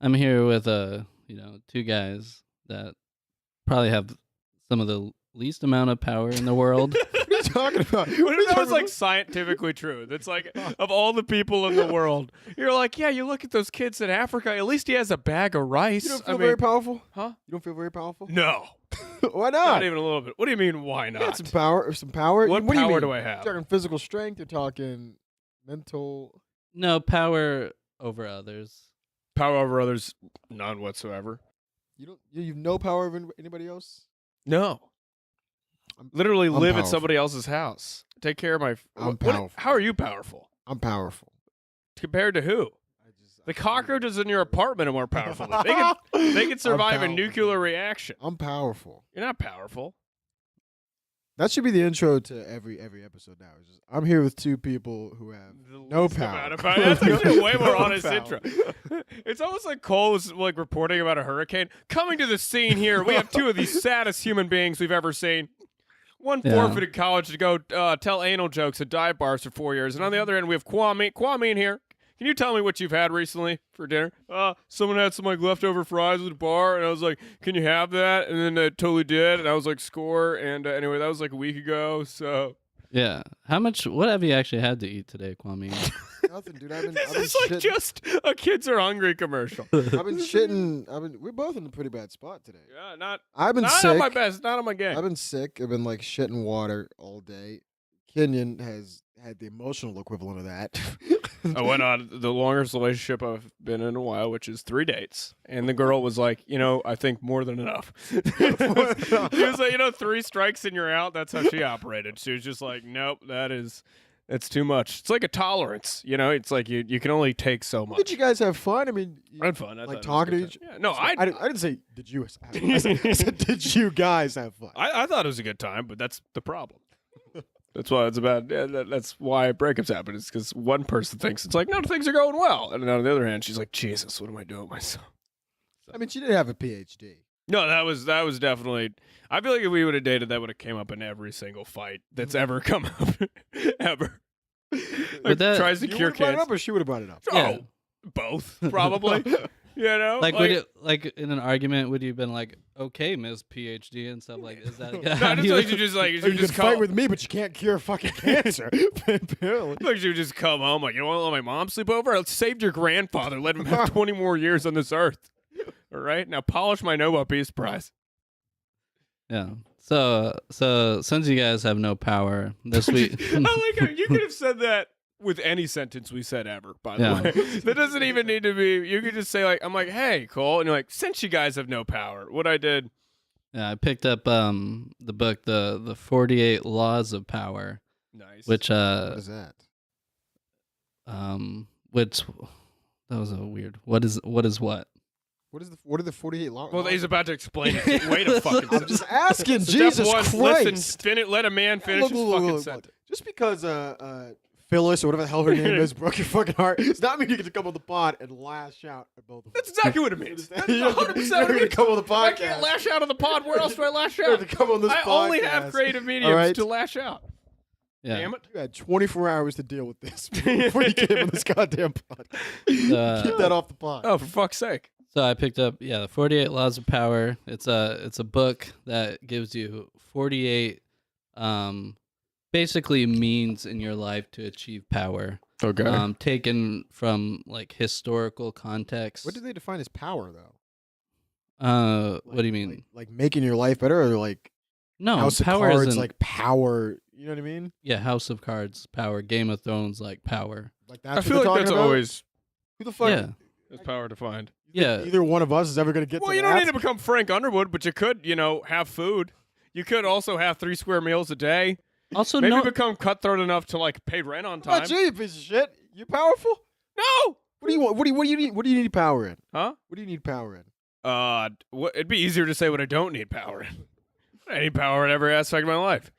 I'm here with two guys that probably have some of the least amount of power in the world. What are you talking about? What if that was like scientifically true? That's like of all the people in the world, you're like, yeah, you look at those kids in Africa. At least he has a bag of rice. You don't feel very powerful? Huh? You don't feel very powerful? No, Why not not? even a little bit. What do you mean? Why You not? got some power. Some power. What do you power mean? do I have? You're talking physical strength. You're talking mental. No power over others. Power over others, none whatsoever. You've no power over anybody else. No, I'm literally I'm live at powerful. somebody else's house. Take care of my. I'm powerful. How are you powerful I'm powerful. compared to who? The cockroaches in your apartment are more powerful. They can survive a powerful. nuclear reaction. I'm powerful. You're not powerful. That should be the intro to every episode now. It's just, I'm here with two people who have no Least power. amount of power. That's actually a way more No honest power. intro. It's almost like Cole was like reporting about a hurricane. Coming to the scene here, we have two of the saddest human beings we've ever seen. One Yeah. forfeited college to go tell anal jokes at dive bars for 4 years. And on the other end, we have Kwame. Kwame in here. Can you tell me what you've had recently for dinner? Someone had some like leftover fries at the bar, and I was like, "Can you have that?" And then they totally did, and I was like, "Score!" And anyway, that was like a week ago. So Yeah. What have you actually had to eat today, Kwame? Nothing, dude. I've been this is shitting. like just a kids are hungry commercial. I've been shitting. We're both in a pretty bad spot today. Yeah, not I've been not sick. on my best, not on my game. I've been sick. I've been like shitting water all day. Kenyon has had the emotional equivalent of that. I went on the longest relationship I've been in a while, which is 3 dates. And the girl was like, I think more than enough. She was like, 3 strikes and you're out. That's how she operated. She was just like, nope, that's too much. It's like a tolerance. It's like you can only take so much. Did you guys have fun? I mean, I had fun. I like thought it was talking a to good each. time. Yeah, no, I didn't say did you. I said did you guys have fun? I thought it was a good time, but that's the problem. That's why it's about. Yeah, that's why breakups happen. It's because one person thinks it's like, no, things are going well, and then on the other hand, she's like, Jesus, what am I doing with myself? I mean, she did have a PhD. No, that was definitely. I feel like if we would have dated, that would have came up in every single fight that's ever come up, ever. Like, that- tries to You cure would've brought it kids. up, or she would have brought it up. Oh, Yeah. both probably. Like, would it, like in an argument, would you have been like, "Okay, Miss PhD" and stuff like? Is that? No, just like you just like You just can fight with me, but you can't cure fucking cancer. Apparently. Like you just come home like, you want to let my mom sleep over? I saved your grandfather. Let him have 20 more years on this earth. All right, now polish my Nobel Peace Prize. Yeah. So since you guys have no power this week, I like how you could have said that with any sentence we said ever, by the Yeah. way. That doesn't even need to be, you could just say like, I'm like, hey, Cole. And you're like, since you guys have no power, what I did. yeah, I picked up the book, the 48 Laws of Power, Nice. which What is that? which that was a weird. What is what? What are the 48 laws? Well, he's about to explain it. Wait a fucking I'm just asking. Step Jesus one, Christ. listen, let a man finish his fucking sentence. Just because Phyllis or whatever the hell her name is broke your fucking heart, does not mean you get to come on the pod and lash out at both of us. That's exactly what it means. That's You're 100% not what it gonna means. come on the If I podcast. can't lash out on the pod, where else do I lash You have out? to come on this I podcast. only have creative mediums All right? to lash out. Yeah. Damn it. You had 24 hours to deal with this before you came on this goddamn pod. Keep that off the pod. Oh, for fuck's sake. So I picked up the 48 Laws of Power. It's a book that gives you 48 basically means in your life to achieve power. Okay. Taken from like historical context. What do they define as power, though? What do you mean? Like making your life better, or like No, House of power Cards, isn't like power. You know what I mean? yeah, House of Cards, power. Game of Thrones, like power. Like I that's feel what they're like that's talking about? always Who the fuck? Yeah. that's power defined. You think Yeah. Either one of us is ever gonna get Well, to you that? don't need to become Frank Underwood, but you could, have food. You could also have 3 square meals a day. Also, Maybe no. become cutthroat enough to like pay rent on How time. about you, you piece of shit? You powerful? No. What do you want? What do you need? What do you need power in? Huh? What do you need power in? It'd be easier to say what I don't need power in. I need power in every aspect of my life.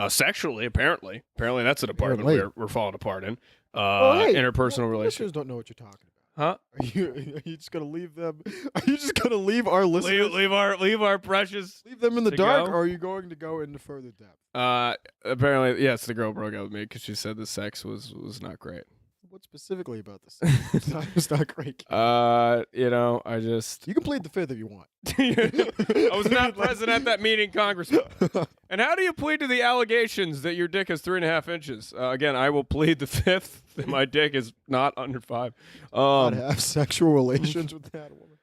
Sexually, apparently. Apparently, that's a department Apparently. we're falling apart in. Hey, Interpersonal listeners relationships. don't know what you're talking about. Huh? Are you just gonna leave them? Are you just gonna leave our listeners? Leave our precious. Leave them in the to dark, go? or are you going to go into further depth? Apparently, yes, the girl broke up with me because she said the sex was not great. What specifically about this? It's not great. You know, I just You can plead the fifth if you want. I was not present at that meeting, Congressman. And how do you plead to the allegations that your dick is 3.5 inches? Again, I will plead the fifth that my dick is not under 5. Not have sexual relations with that woman.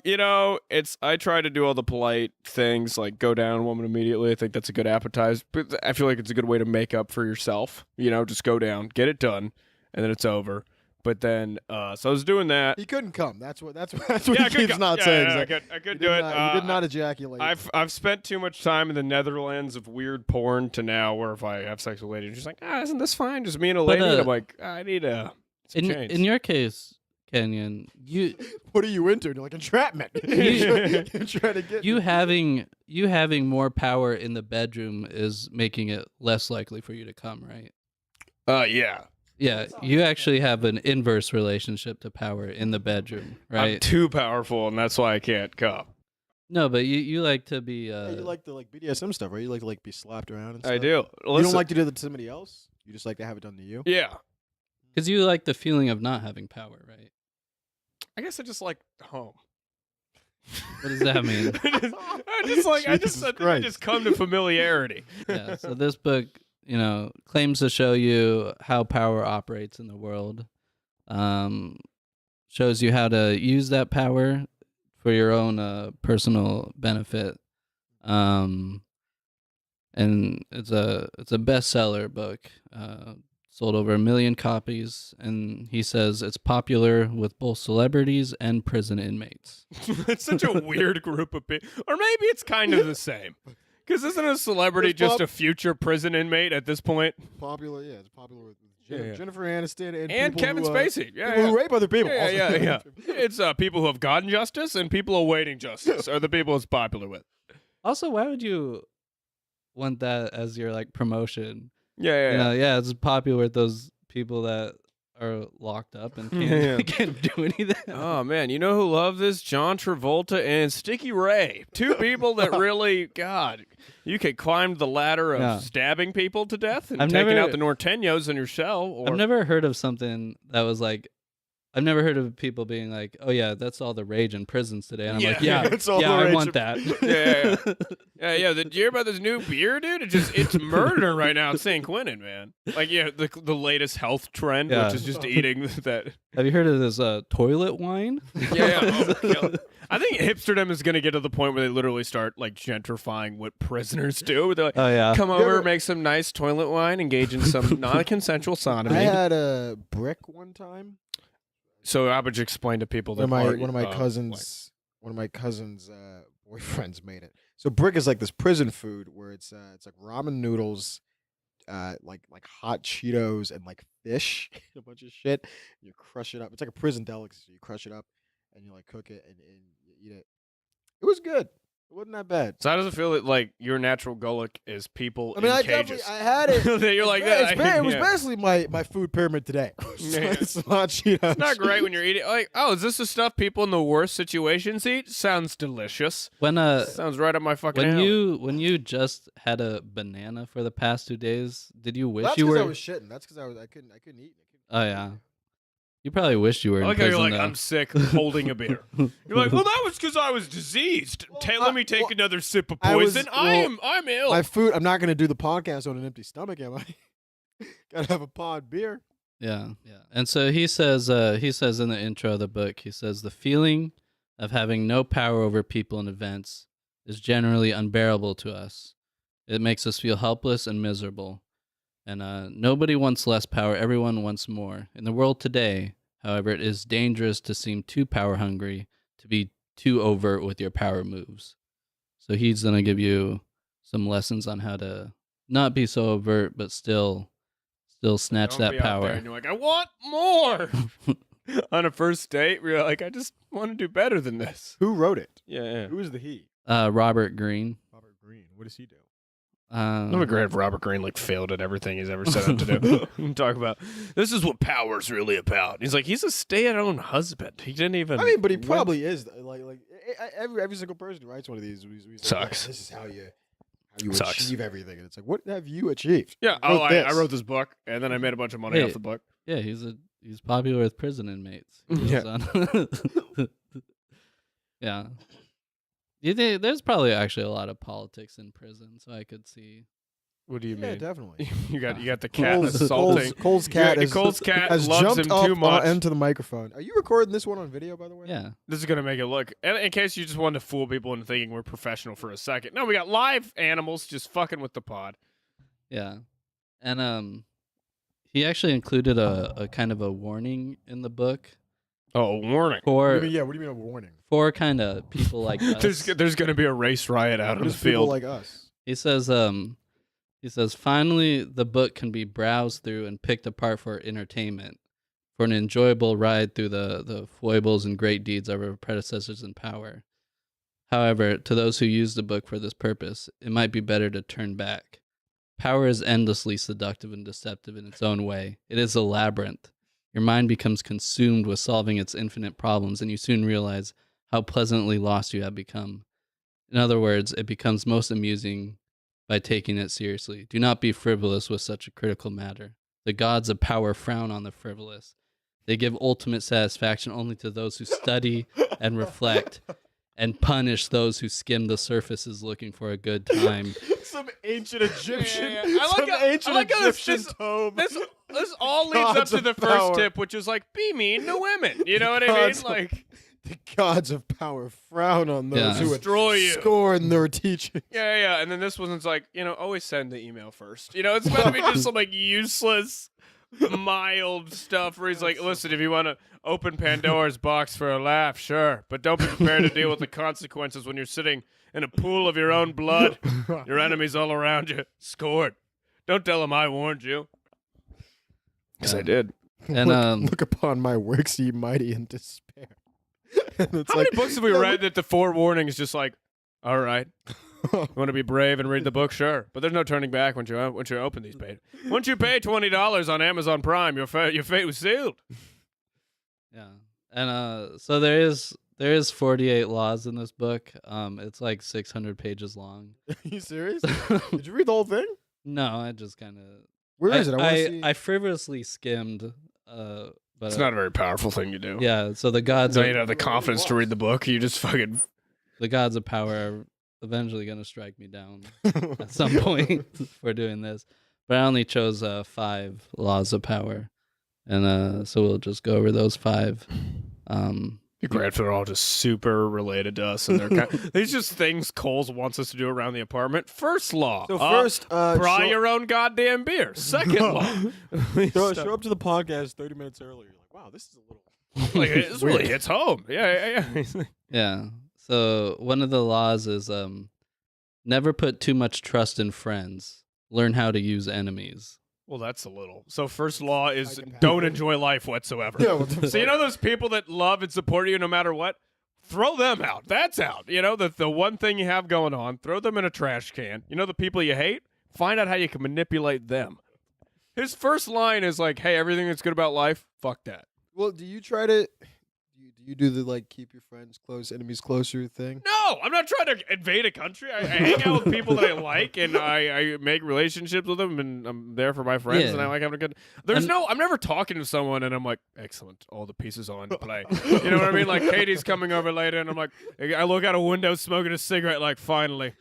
You know, I try to do all the polite things, like go down on a woman immediately. I think that's a good appetizer, but I feel like it's a good way to make up for yourself. You know, just go down, get it done, and then it's over. But then, so I was doing that. He couldn't come. That's what Yeah, he keeps not saying. He's like, I could do it. He did not ejaculate. I've spent too much time in the Netherlands of weird porn to now where if I have sex with a lady, she's like, isn't this fine? Just me and a lady. And I'm like, I need some change. In your case, Kenyon, what are you into? You're like entrapment. You're trying to get you having more power in the bedroom is making it less likely for you to come, right? Yeah. Yeah, you actually have an inverse relationship to power in the bedroom, right? I'm too powerful, and that's why I can't come. No, but you like to be. Yeah, you like the BDSM stuff, right? You like to be slapped around and stuff. I do. You don't like to do that to somebody else. You just like to have it done to you. Yeah. Because you like the feeling of not having power, right? I guess I just like home. What does that mean? I just come to familiarity. Yeah. So this book, claims to show you how power operates in the world. Shows you how to use that power for your own personal benefit. And it's a bestseller book. Sold over 1 million copies, and he says it's popular with both celebrities and prison inmates. It's such a weird group of people. Or maybe it's kind of the same. Because isn't a celebrity just a future prison inmate at this point? Popular, yeah. It's popular with Jennifer Aniston and Kevin Spacey. People who rape other people. Yeah. It's people who have gotten justice and people awaiting justice are the people it's popular with. Also, why would you want that as your promotion? Yeah. It's popular with those people that are locked up and can't do anything. Oh man, you know who love this? John Travolta and Sticky Ray. 2 people that really, God, you could climb the ladder of stabbing people to death and taking out the Norteños in your cell. I've never heard of something that was like. I've never heard of people being like, "Oh yeah, that's all the rage in prisons today." And I'm like, "Yeah, it's all the I rage want that." Yeah. Did you hear about this new beer, dude? It's murder right now in San Quentin, man. The latest health trend, which is just eating that. Have you heard of this toilet wine? Yeah. I think hipsterdom is going to get to the point where they literally start gentrifying what prisoners do. They're like, "Oh yeah, come over, make some nice toilet wine, engage in some non-consensual sodomy." I had a brick one time. So I would explain to people that one of my cousins' boyfriends made it. So brick is like this prison food where it's like ramen noodles, like hot Cheetos and like fish, a bunch of shit. You crush it up. It's like a prison delicacy. You crush it up and you cook it and you eat it. It was good. It wasn't that bad. So how does it feel that your natural gullic is people in cages? I had it. You're like that. It was basically my food pyramid today. It's hot Cheetos. It's not great when you're eating. Is this the stuff people in the worst situations eat? Sounds delicious. Sounds right up my fucking alley. When you just had a banana for the past 2 days, did you wish That's you were? I was shitting. That's because I couldn't eat. Oh yeah. You probably wished you were in prison. You're like, though. I'm sick, holding a beer. You're like, well, that was because I was diseased. Let me take another sip of poison. I'm ill. My food. I'm not going to do the podcast on an empty stomach, am I? Gotta have a pod beer. Yeah. And so he says in the intro of the book, he says the feeling of having no power over people and events is generally unbearable to us. It makes us feel helpless and miserable. And nobody wants less power. Everyone wants more. In the world today, however, it is dangerous to seem too power hungry, to be too overt with your power moves. So he's going to give you some lessons on how to not be so overt, but still snatch that power. And you're like, I want more. On a first date, you're like, I just want to do better than this. Who wrote it? Yeah. Who is the he? Robert Greene. Robert Greene. What does he do? I'm a great if Robert Greene failed at everything he's ever set out to do. Talk about this is what power's really about. He's a stay-at-home husband. He didn't even. I mean, but he probably is. Every single person who writes one of these sucks. This is how you achieve everything, and it's like, what have you achieved? Yeah. I wrote this book, and then I made a bunch of money off the book. Yeah, he's popular with prison inmates. He Yeah. goes on- yeah. You think there's probably actually a lot of politics in prison, so I could see. What do you Yeah, mean? definitely. You got the cat assaulting. Cole's cat Cole's cat has loves jumped him up too much. into the microphone. Are you recording this one on video, by the way? Yeah. This is gonna make it look. And in case you just wanted to fool people into thinking we're professional for a second. No, we got live animals just fucking with the pod. Yeah. And he actually included a kind of a warning in the book Oh, warning! What do for you mean, what do you mean a warning? for kind of people like us. There's gonna be a race riot out What on the is people field. like us? He says finally the book can be browsed through and picked apart for entertainment, for an enjoyable ride through the foibles and great deeds of our predecessors in power. However, to those who use the book for this purpose, it might be better to turn back. Power is endlessly seductive and deceptive in its own way. It is a labyrinth. Your mind becomes consumed with solving its infinite problems, and you soon realize how pleasantly lost you have become. In other words, it becomes most amusing by taking it seriously. Do not be frivolous with such a critical matter. The gods of power frown on the frivolous. They give ultimate satisfaction only to those who study and reflect, and punish those who skim the surfaces looking for a good time. Some ancient Egyptian, Yeah. I like how this tome. This all leads up Gods to of the power. first tip, which is like be mean to women. You know what I mean? Gods of- Like The gods of power frown on those Yeah. who would destroy you. scorn their teaching. Yeah. And then this one's like, always send the email first. It's about to be just some like useless, mild stuff where he's like, listen, if you want to open Pandora's box for a laugh, sure, but don't be prepared to deal with the consequences when you're sitting in a pool of your own blood. Your enemies all around you. Scored. Don't tell them I warned you. Because I did. And Look upon my works, ye mighty in despair. And it's How many books have we read that the forewarning is just like, all right, you want to be brave and read the book? Sure. But there's no turning back once you open these pages. Once you pay $20 on Amazon Prime, your fate was sealed. yeah. And so there is 48 laws in this book. It's like 600 pages long. Are you serious? Did you read the whole thing? No, I just kind of Where is it? I want to see. I frivolously skimmed but It's not a very powerful thing to do. yeah, so the gods So of, you have the confidence to read the book. You just fucking. the gods of power are eventually going to strike me down at some point for doing this. But I only chose 5 laws of power. And so we'll just go over those 5. Be great if they're all just super related to us, and they're these just things Coles wants us to do around the apartment. First law: So first, fry your own goddamn beer. Second law: show up to the podcast 30 minutes early. You're like, wow, this is a little. like, this really hits home. Yeah. Yeah. So one of the laws is never put too much trust in friends. Learn how to use enemies. Well, that's a little. So first law is Psychopath. don't enjoy life whatsoever. Yeah, what the So you fuck? know those people that love and support you no matter what? Throw them out. That's out. The one thing you have going on, throw them in a trash can. The people you hate, find out how you can manipulate them. His first line is like, hey, everything that's good about life, fuck that. Well, do you try to? Do you do the like keep your friends close, enemies closer thing? No, I'm not trying to invade a country. I hang out with people that I like, and I make relationships with them, and I'm there for my friends, Yeah. and I like having a good. I'm never talking to someone, and I'm like, excellent, all the pieces on play. You know what I mean? Like Katie's coming over later, and I'm like, I look out a window, smoking a cigarette, like finally.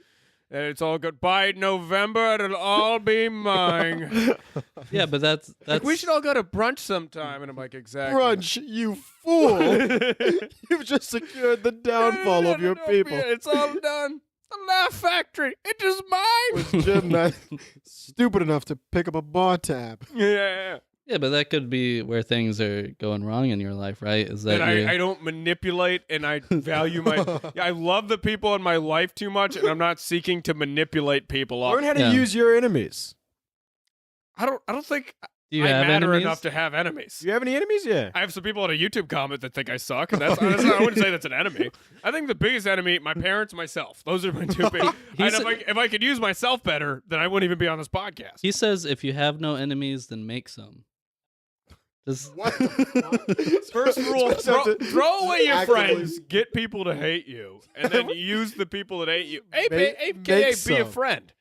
And it's all good. By November, it'll all be mine. Yeah, but that's Like, we should all go to brunch sometime. And I'm like, exactly. Brunch, you fool! You've just secured the downfall of your people. Yeah, it's all done. The Laugh Factory. It is mine. Was Jim not stupid enough to pick up a bar tab? Yeah. yeah, but that could be where things are going wrong in your life, right? Is that And you're- I don't manipulate, and I value my. I love the people in my life too much, and I'm not seeking to manipulate people. Learn how to Yeah. use your enemies. I don't think do you I have matter enemies? enough to have enemies. Do you have any enemies? Yeah. I have some people on a YouTube comment that think I suck, and that's I wouldn't say that's an enemy. I think the biggest enemy, my parents, myself. Those are my two big. And if I could use myself better, then I wouldn't even be on this podcast. He says if you have no enemies, then make some. Just What? First rule: throw away your actively- friends, get people to hate you, and then use the people that hate you. Make AKA be a some. friend.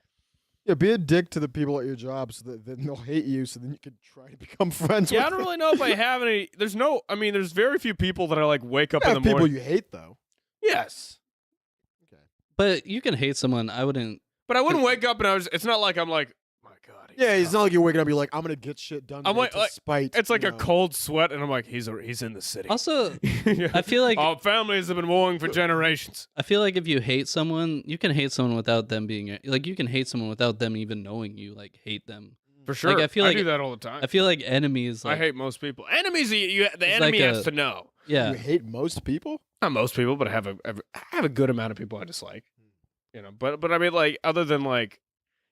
Yeah, be a dick to the people at your job so that then they'll hate you, so then you can try to become friends Yeah, with I don't them. really know if I have any. There's very few people that I like wake up You in have the people morning. you hate, though. Yes. Okay. But you can hate someone. I wouldn't. But I wouldn't wake up and it's not like I'm like, my God. Yeah, it's not like you're waking up, you're like, I'm going to get shit done I'm today like- to spite. It's like you a know. cold sweat, and I'm like, he's in the city. Also, Yeah. I feel like Our families have been warring for generations. if you hate someone, you can hate someone without them being like you can hate someone without them even knowing you like hate them. For sure. I feel like- do that all the time. I feel like enemies. I like, hate most people. Enemies, the It's enemy like has a- to know. Yeah, You hate most people? Not most people, but I have a good amount of people I dislike. You know, but I mean, like, other than like,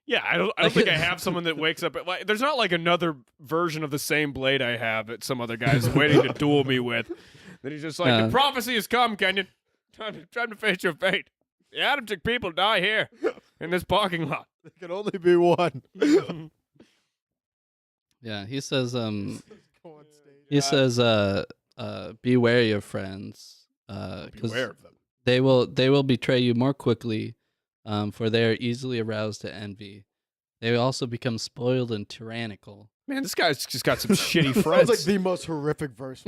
yeah, I don't Like- think I have someone that wakes up like. There's not like another version of the same blade I have that some other guy's waiting to duel me with. Then he's just like, the prophecy has come, Kenyon. Time to face your fate. The Adamczyk people die here in this parking lot. There can only be one. yeah. He says, Go on stage. he says, be wary of friends, because Beware of them. they will betray you more quickly, for they are easily aroused to envy. They also become spoiled and tyrannical. Man, this guy's just got some shitty That friends. was like the most horrific verse.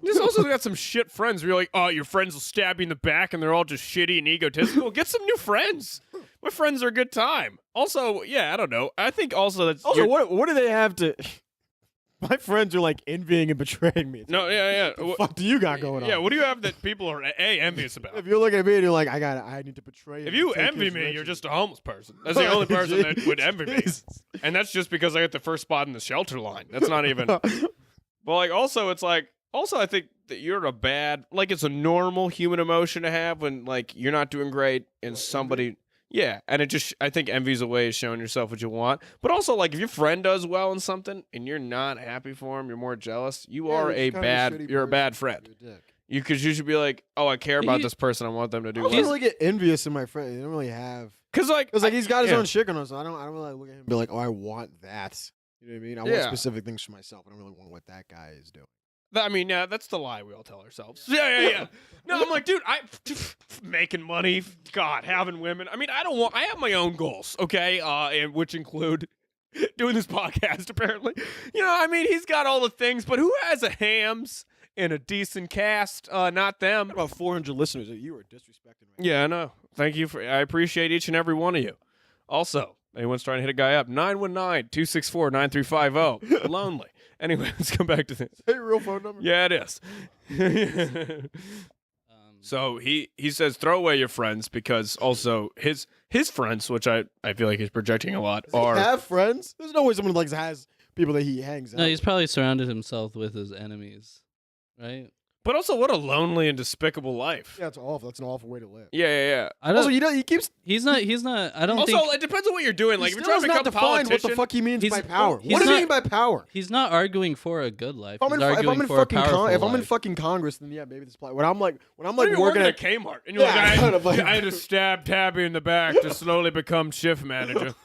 He's also got some shit friends where you're like, oh, your friends will stab you in the back and they're all just shitty and egotistical. Get some new friends. My friends are a good time. Also, yeah, I don't know. I think also that's Also, you're- what do they have to... My friends are like envying and betraying me. It's No, yeah. What the fuck do you got going on? Yeah, what do you have that people are envious about? If you're looking at me and you're like, I need to betray him. If you to take envy his me, you're riches. just a homeless person. That's the only person that would envy me. Jesus. And that's just because I get the first spot in the shelter line. That's not even. But like, also, it's like, I think that you're a bad, like, it's a normal human emotion to have when like you're not doing great and somebody. Yeah, and it just, I think envy's a way of showing yourself what you want. But also, like, if your friend does well in something and you're not happy for him, you're more jealous. You Yeah, are you're a just kinda bad, shitty you're a person. bad friend. You're a dick. Because you should be like, oh, I care about He- this person. I want them to do I don't well. really get envious in my friend. They don't really have. Because like, Because like he's got his yeah. own shit going on, so I don't really look at him and be like, oh, I want that. You know what I mean? I want Yeah. specific things for myself. I don't really want what that guy is doing. I mean, yeah, that's the lie we all tell ourselves. Yeah. No, I'm like, dude, making money, God, having women. I mean, I have my own goals, okay, and which include doing this podcast. Apparently, you know, I mean, he's got all the things, but who has a hams and a decent cast? Not them. About 400 listeners. You are disrespecting me. Yeah, I know. Thank you I appreciate each and every one of you. Also, anyone's trying to hit a guy up, 919-264-9350. Lonely. Anyway, let's come back to this. Is that your real phone number? Yeah, it is. So he says throw away your friends because also his friends, which I feel like he's projecting a lot, Does he are have friends? There's no way someone like has people that he hangs out No, he's with. probably surrounded himself with his enemies, right? but also what a lonely and despicable life. Yeah, it's awful. That's an awful way to live. Yeah. I don't. Also, you know, he keeps. He's not. I don't Also, think it depends on what you're doing. Like he if you're still trying has to not become a defined what politician, the fuck he means He's- by power. he's What does he not- mean by power? he's not arguing for a good life. If I'm He's in, arguing in for a fucking powerful if I'm in life. fucking Congress, then yeah, maybe this. When I'm like What if you're working at Kmart and you're Yeah, kind of like, like- I had to stab Tabby in the back to slowly become shift manager.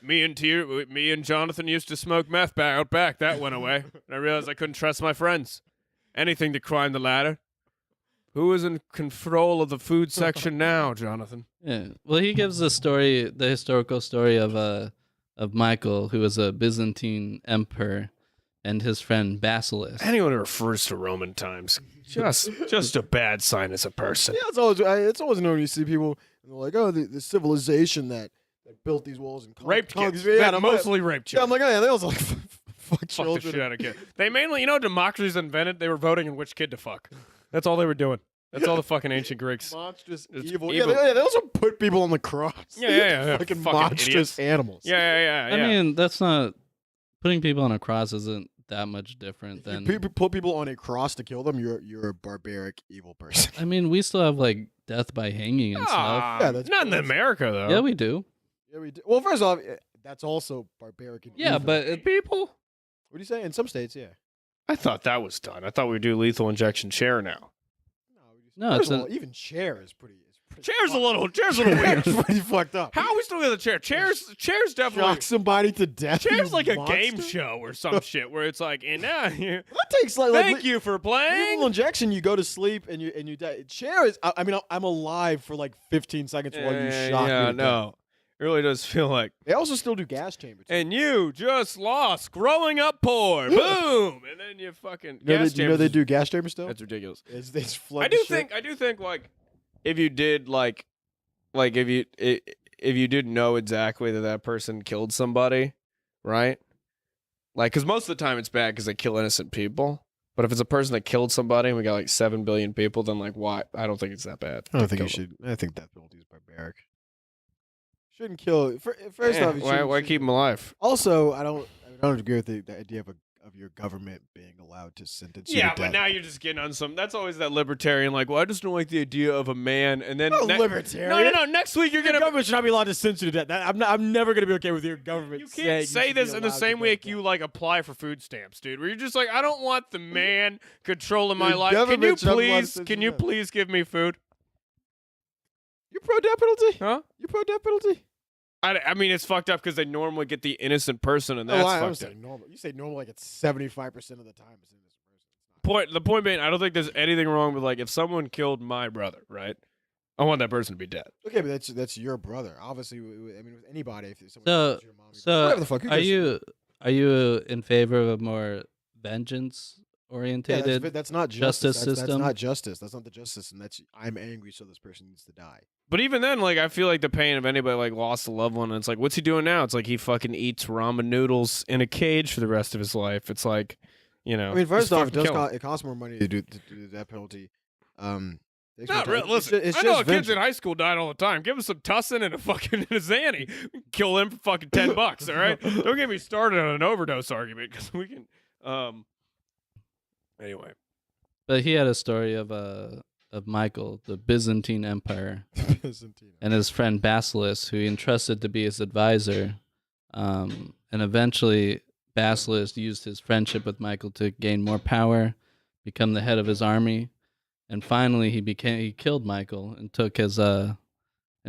me and Jonathan used to smoke meth out back. That went away. And I realized I couldn't trust my friends. Anything to climb the ladder. Who is in control of the food section now, Jonathan? Yeah. Well, he gives the historical story of Michael, who was a Byzantine emperor, and his friend Basilius. Anyone who refers to Roman times, just a bad sign as a person. Yeah, it's always known. You see people and they're like, oh, the civilization that built these walls and Raped kids. Yeah, and I'm like, mostly raped yeah, I'm children. like, oh yeah, they also like fuck Fuck the children. shit out of kids. They mainly, democracy's invented. They were voting on which kid to fuck. That's all they were doing. That's all the fucking ancient Greeks. Monstrous It's evil. evil. Yeah, they also put people on the cross. Yeah. Fucking Fucking monstrous idiots. animals. Yeah. I mean, that's not putting people on a cross isn't that much different If you than. put people on a cross to kill them, you're a barbaric evil person. I mean, we still have like death by hanging and stuff. Ah, Yeah, that's not in bullshit. America though. Yeah, we do. Yeah, we do. Well, first off, that's also barbaric. And Yeah, evil. but people. What do you say? In some states, yeah. I thought that was done. I thought we'd do lethal injection chair now. No, First it's of a- all, even chair is pretty. Chair's a little weird. Chair's pretty fucked up. How are we still with the chair? Chair's definitely. Shock somebody to death. Chair's you like a monster? game show or some shit where it's like, and now That takes like thank you for lethal playing. injection. You go to sleep and you die. Chair is. I mean, I'm alive for like 15 seconds while you shock me. Yeah, to no. It really does feel like. They also still do gas chambers. And you just lost growing up poor. Boom, and then you fucking gas You know they chambers. do gas chambers still. That's ridiculous. They just flood I the do shit. think like if you did like if you did know exactly that person killed somebody, right? Like, because most of the time it's bad because they kill innocent people. But if it's a person that killed somebody and we got like 7 billion people, then like why? I don't think it's that bad. I don't think you should. I think death penalty is barbaric. Shouldn't kill. First off, why keep them alive? Also, I don't agree with the idea of your government being allowed to sentence you to But death. now you're just getting on some. That's always that libertarian. Like, well, I just don't like the idea of a man. And then libertarian. No. Next week you're Your gonna. government should not be allowed to censor you to death. I'm never gonna be okay with your government. You can't say this in the same week you like apply for food stamps, dude. Where you're just like, I don't want the man controlling my The life. Can you government should not be allowed to please? Can censor you that. please give me food? You pro death penalty? Huh? You pro death penalty? I mean, it's fucked up because they normally get the innocent person, and that's I fucked say up. normal. You say normal like it's 75% of the time it's innocent person. The point being, I don't think there's anything wrong with like if someone killed my brother, right? I want that person to be dead. Okay, but that's your brother. Obviously, I mean, with anybody, if someone So- kills your mom, whatever the fuck. who cares? Are you in favor of a more vengeance Yeah, orientated? that's not justice justice. That's system? not justice. That's not the justice, and that's I'm angry, so this person needs to die. But even then, like, I feel like the pain of anybody like lost a loved one. And it's like, what's he doing now? It's like he fucking eats ramen noodles in a cage for the rest of his life. It's like, you know. I mean, first just off, fucking it costs more money to do that penalty. Not really. Listen, it's I know just kids in vengeance. high school died all the time. Give us some tussin and a fucking and a Xanny. Kill them for fucking $10. All right. Don't get me started on an overdose argument because we can. Anyway. But he had a story of Michael, the Byzantine Empire, and his friend Basilius, who he entrusted to be his advisor. And eventually, Basilius used his friendship with Michael to gain more power, become the head of his army, and finally he killed Michael and took his and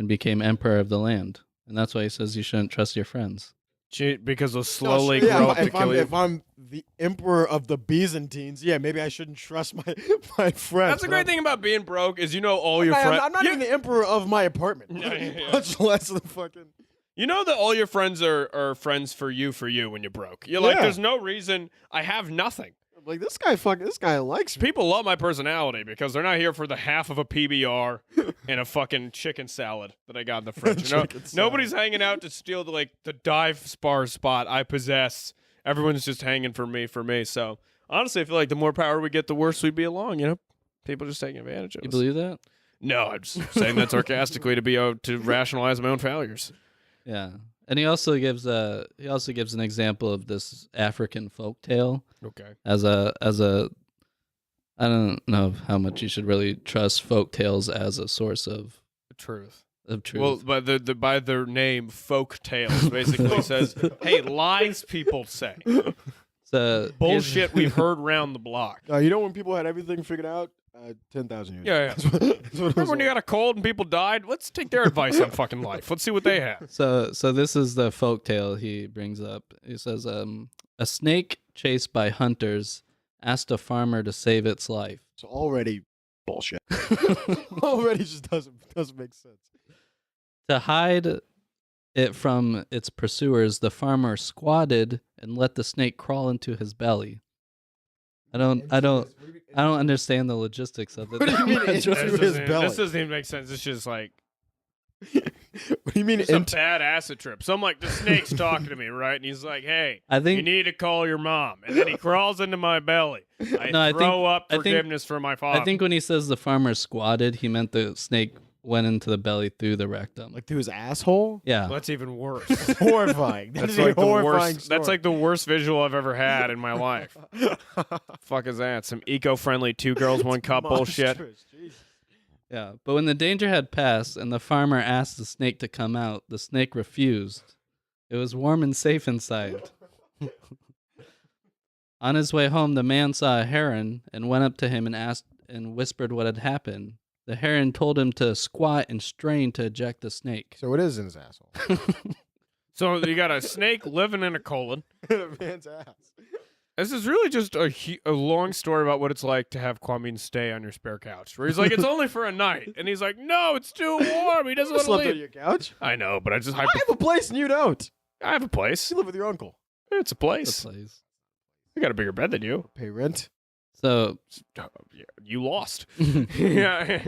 became emperor of the land. And that's why he says you shouldn't trust your friends. Because they'll No, slowly yeah, grow up to if kill you. If I'm the emperor of the Byzantines, yeah, maybe I shouldn't trust my friends. That's the great thing about being broke is you know all your friends. I'm not even the emperor of my apartment. Yeah. Much less the fucking. You know that all your friends are friends for you when you're broke. You're like, Yeah. there's no reason. I have nothing. Like this guy likes me. People love my personality because they're not here for the half of a PBR and a fucking chicken salad that I got in the fridge. You know? Chicken salad. Nobody's hanging out to steal the dive spar spot I possess. Everyone's just hanging for me. So honestly, I feel like the more power we get, the worse we'd be along. You know, people just taking advantage of You us. believe that? No, I'm just saying that sarcastically to rationalize my own failures. Yeah. And he also gives an example of this African folk tale Okay. as a I don't know how much you should really trust folk tales as a source of Truth. truth. Well, by their name, folk tales basically says, "Hey, lies people say, so bullshit we've heard round the block." You know when people had everything figured out? 10,000 years. Yeah. That's what it Remember was when you like. got a cold and people died? Let's take their advice on fucking life. Let's see what they have. So this is the folk tale he brings up. He says, a snake chased by hunters asked a farmer to save its life. So already bullshit. Already just doesn't make sense. To hide it from its pursuers, the farmer squatted and let the snake crawl into his belly. I don't understand the logistics of it. What do you mean This into his belly? doesn't even make sense. It's just like What do you mean it's a into? bad acid trip. So I'm like, the snake's talking to me, right? And he's like, "Hey, I you think need to call your mom." And then he crawls into my belly. I No, I throw up I think- forgiveness for my father. I think when he says the farmer squatted, he meant the snake went into the belly through the rectum. Like through his asshole? Yeah. That's even worse. Horrifying. That's a like the horrifying worst. That's story. like the worst visual I've ever had in my life. Fuck is that? Some eco-friendly 2 girls 1 cup bullshit. Monstrous, Jesus. Yeah, but when the danger had passed and the farmer asked the snake to come out, the snake refused. It was warm and safe inside. On his way home, the man saw a heron and went up to him and asked and whispered what had happened. The heron told him to squat and strain to eject the snake. So it is in his asshole. So you got a snake living in a colon, The man's ass. This is really just a long story about what it's like to have Kwame stay on your spare couch. Where he's like, it's only for a night. And he's like, no, it's too warm. He doesn't want to slept leave. on your couch. I know, but I have a place and you don't. I have a place. You live with your uncle. It's a place. The place. I got a bigger bed than you. Pay rent. So You lost. Yeah.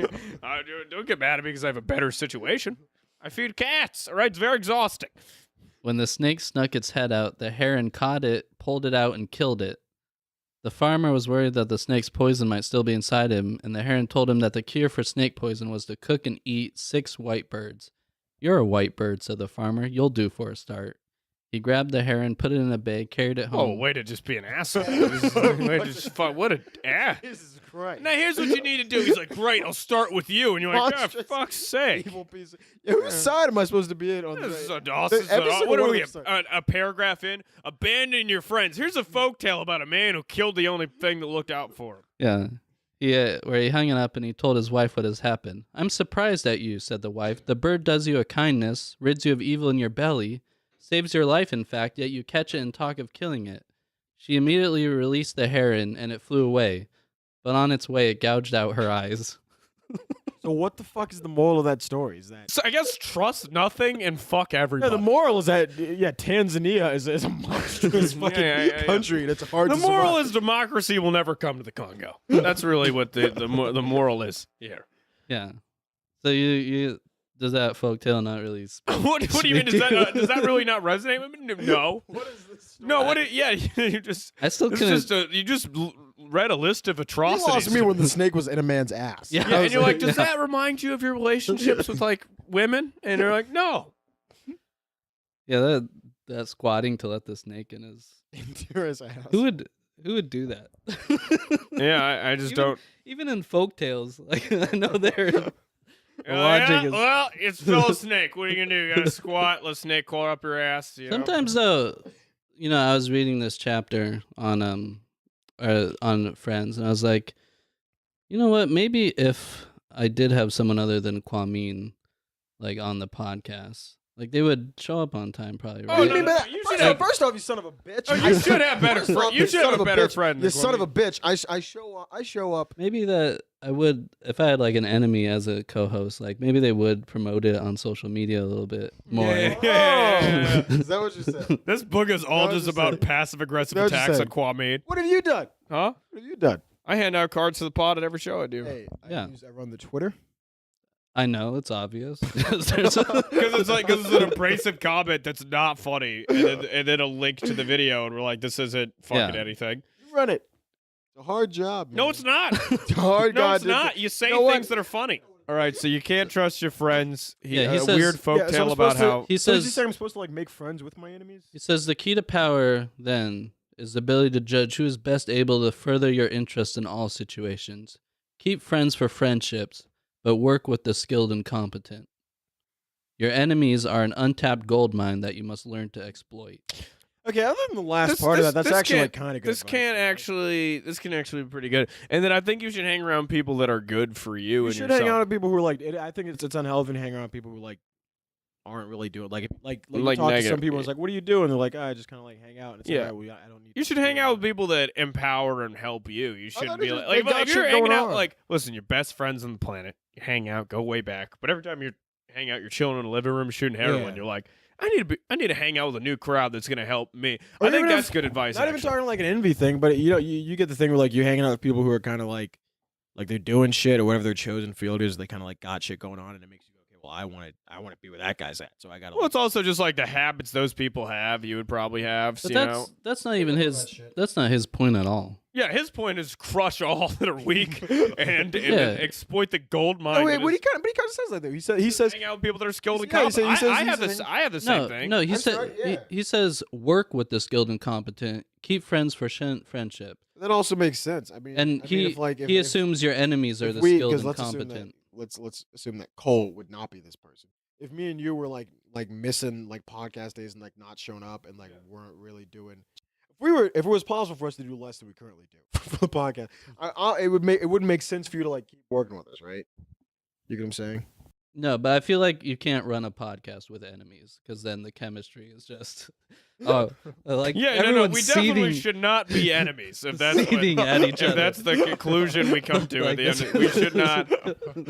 Don't get mad at me because I have a better situation. I feed cats. All right, it's very exhausting. when the snake snuck its head out, the heron caught it, pulled it out, and killed it. The farmer was worried that the snake's poison might still be inside him, and the heron told him that the cure for snake poison was to cook and eat 6 white birds. "You're a white bird," said the farmer. "You'll do for a start." He grabbed the heron, put it in a bag, carried it home. Oh, way to just be an asshole. What an ass. Jesus Christ. Now, here's what you need to do. He's like, great, I'll start with you. And you're like, oh, for fuck's sake. Evil piece of... Yeah, whose side am I supposed to be in on This is this? what are we, a paragraph in? Abandon your friends. Here's a folktale about a man who killed the only thing that looked out for him. Yeah. Where he hung it up and he told his wife what has happened. "I'm surprised at you," said the wife. "The bird does you a kindness, rids you of evil in your belly, saves your life, in fact, yet you catch it and talk of killing it." She immediately released the heron, and it flew away. But on its way, it gouged out her eyes. So what the fuck is the moral of that story? Is that... So I guess trust nothing and fuck Yeah, everybody. the moral is that Tanzania is a monstrous fucking country, and it's hard The to moral survive. is democracy will never come to the Congo. That's really what the moral is here. Yeah. So you does that folktale not really speak? What do you mean? Does that really not resonate with me? No. What is this story? No. You just. I still It's couldn't. you just read a list of You atrocities. lost me when the snake was in a man's ass. Yeah. Yeah, I and was you're like, does that remind you of your relationships with like women? And they're like, no. Yeah, that squatting to let the snake in is. into his ass. Who would do that? Yeah, I just Even- don't. Even in folktales, like I know they're. Logic is- Well, it's still a snake. What are you gonna do? You gotta squat, let a snake claw up your ass. You know? Sometimes though, I was reading this chapter on Friends, and I was like, you know what? Maybe if I did have someone other than Kwame, like on the podcast, like they would show up on time, probably. Right? Oh, You mean no, that? you should have- First off, you son of a bitch. Oh, you should have better First off, friends. You should son have of a better bitch. friend. You son of a bitch. I show up. Maybe that I would, if I had like an enemy as a co-host, like maybe they would promote it on social media a little bit more. Yeah. Is that what you said? This book is all That was just just about it. passive aggressive That was just attacks on it. Kwame. What have you done? Huh? What have you done? I hand out cards to the pod at every show I do. Hey, Yeah. I run the Twitter. I know it's obvious. There's a- Because it's an abrasive comment that's not funny, and then a link to the video, and we're like, this isn't fucking Yeah. anything. You run it. It's a hard job. Man. No, it's not. It's a hard No, it's goddamn not. thing. You say You know what? things that are funny. All right, so you can't trust your friends. Yeah, he a says- weird Yeah, so folk I'm tale about supposed to- how. he So is he says saying I'm supposed to like make friends with my enemies? he says the key to power then is the ability to judge who is best able to further your interest in all situations. Keep friends for friendships, but work with the skilled and competent. Your enemies are an untapped gold mine that you must learn to exploit. Okay, other than the last This- part of this- that, that's this actually can't- like kind of good. This advice. can actually be pretty good. And then I think you should hang around people that are good for you. You and should yourself. hang out with people who are like. I think it's unhealthy to hang around with people who like aren't really doing like you Like talk to negative. some people. It's like, what are you doing? They're like, I just kind of like hang out. And it's Yeah. like, I don't need. You should hang out with people that empower and help you. You shouldn't thought be they like, just- they got if you're shit hanging going out, on. like, listen, you're best friends on the planet. You hang out, go way back. But every time you hang out, you're chilling in the living room shooting heroin. Yeah. You're like, I need to hang out with a new crowd that's gonna help me. Or I think even that's if- good advice. Not even actually. talking like an envy thing, but you get the thing where like you're hanging out with people who are kind of like they're doing shit or whatever their chosen field is. They kind of like got shit going on, and it makes you go, okay, well, I want to be where that guy's at, so I gotta. Well, it's also just like the habits those people have. You would probably have. But you know. that's not even That his. shit. That's not his point at all. Yeah, his point is crush all that are weak and Yeah. exploit the gold mine. Oh, wait, that but is- he kind of says that though. He says hang out with people that are skilled and Yeah, he competent. said- I have he this. said- I have the same thing. No, he I'm said sorry, yeah. he says work with the skilled and competent. Keep friends for friendship. that also makes sense. I mean, And he if assumes your enemies are if the we, skilled 'cause and let's assume competent. that let's assume that Cole would not be this person. If me and you were like missing like podcast days and like not showing up and like weren't really doing, if it was possible for us to do less than we currently do for the podcast, it wouldn't make sense for you to like keep working with us, right? You get what I'm saying? No, but I feel like you can't run a podcast with enemies because then the chemistry is just oh, like Yeah, no, everyone's we definitely seething, should not be enemies. If that's seething what, at each if other. that's the conclusion we come to Like at the end, this- we should not.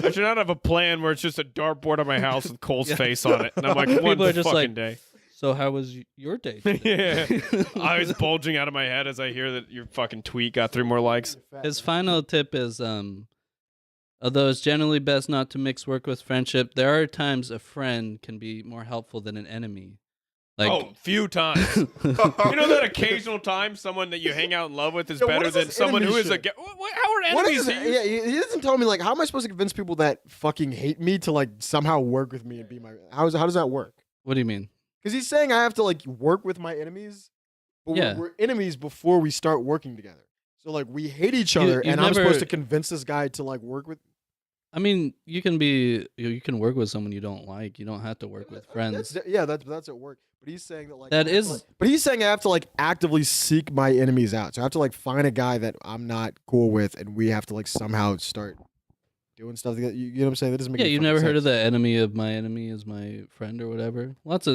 I should not have a plan where it's just a dartboard on my house with Cole's Yeah. face on it, and I'm like, People one are just fucking like, day. So how was your day today? Yeah, eyes bulging out of my head as I hear that your fucking tweet got 3 more likes. His final tip is although it's generally best not to mix work with friendship, there are times a friend can be more helpful than an enemy. Like Few times. You know that occasional time someone that you hang out in love with is Yeah, what better is than this someone who enemy is a. shit? How are What enemies? is it? Yeah, he doesn't tell me like how am I supposed to convince people that fucking hate me to like somehow work with me and be my how does that work? what do you mean? Because he's saying I have to like work with my enemies, but Yeah. we're enemies before we start working together. So like we hate each You- other, you've and I'm never- supposed to convince this guy to like work with. I mean, you can work with someone you don't like. You don't have to work with friends. That's at work. But he's saying that like That I have to, is- like- but he's saying I have to like actively seek my enemies out. So I have to like find a guy that I'm not cool with, and we have to like somehow start doing stuff together. You know what I'm saying? That doesn't make Yeah, any you've fucking never heard of sense. the enemy of my enemy is my friend or whatever. Lots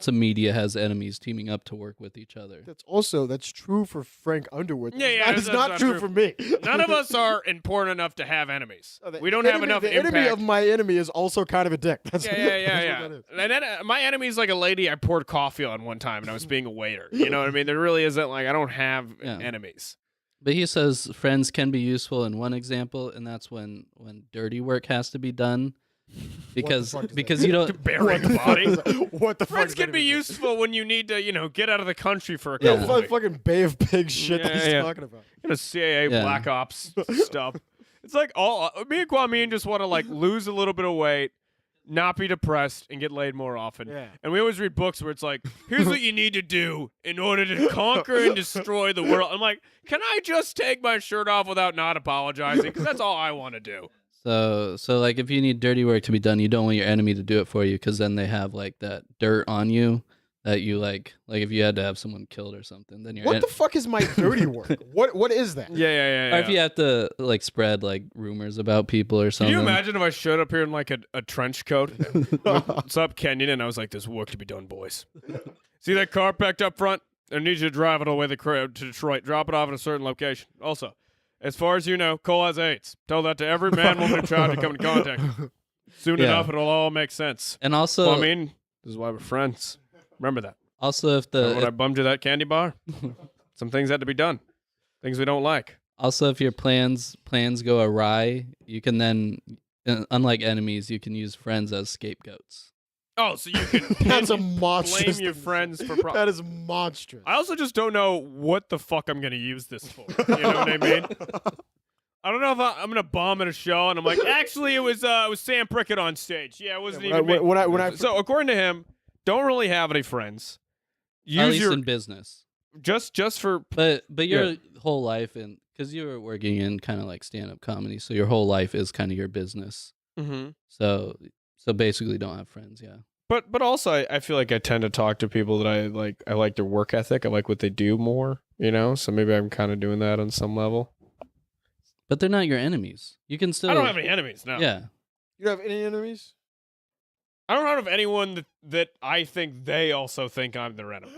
of media has enemies teaming up to work with each other. That's true for Frank Underwood. Yeah, That's that's not not true true. for me. None of us are important enough to have enemies. Oh, the We don't have enemy- enough The impact. enemy of my enemy is also kind of a dick. That's Yeah. that's what that is. And then my enemy's like a lady I poured coffee on one time, and I was being a waiter. You know what I mean? There really isn't like I don't have Yeah. enemies. But he says friends can be useful in one example, and that's when dirty work has to be done, because fuck does that because mean? you don't. Burying a body. What the fuck? Friends does can that be even mean? useful when you need to, get out of the country for a Yeah. couple What weeks. fucking Bay of Pigs shit that he's Yeah. talking about. CIA Yeah. Black Ops stuff. It's like all me and Kwame just want to like lose a little bit of weight, not be depressed, and get laid more often. Yeah. And we always read books where it's like, here's what you need to do in order to conquer and destroy the world. I'm like, can I just take my shirt off without not apologizing? Because that's all I want to do. So like if you need dirty work to be done, you don't want your enemy to do it for you, because then they have like that dirt on you that you like if you had to have someone killed or something, then you're What the fuck is my dirty work? What is that? Yeah. or if you have to like spread like rumors about people or Can something. you imagine if I showed up here in like a trench coat? What's up, Kenyon? And I was like, there's work to be done, boys. See that car packed up front? I need you to drive it all the way to Detroit. Drop it off at a certain location. Also, as far as you know, Cole has AIDS. Tell that to every man, woman, and child you come in contact with. Soon Yeah. enough, it'll all make sense. And also, Well, I mean, this is why we're friends. Remember that. also if Remember when I the bummed you that candy bar? Some things had to be done. Things we don't like. also if your plans go awry, you can then, unlike enemies, you can use friends as scapegoats. Oh, so you can That's a blame monstrous. your thing. friends for That problems. is monstrous. I also just don't know what the fuck I'm going to use this for. You know what I mean? I don't know if I'm going to bomb at a show and I'm like, actually, it was Sam Prickett on stage. Yeah, it wasn't even me. when I So according to him, don't really have any friends. At Use least your in business. just for But your whole life, and because you were working in kind of like stand-up comedy, so your whole life is kind of your business. So basically, don't have friends. Yeah. But also I feel like I tend to talk to people that I like. I like their work ethic. I like what they do more. So maybe I'm kind of doing that on some level. But they're not your enemies. You can still. I don't have any enemies. No. Yeah. You don't have any enemies? I don't have anyone that I think they also think I'm their enemy.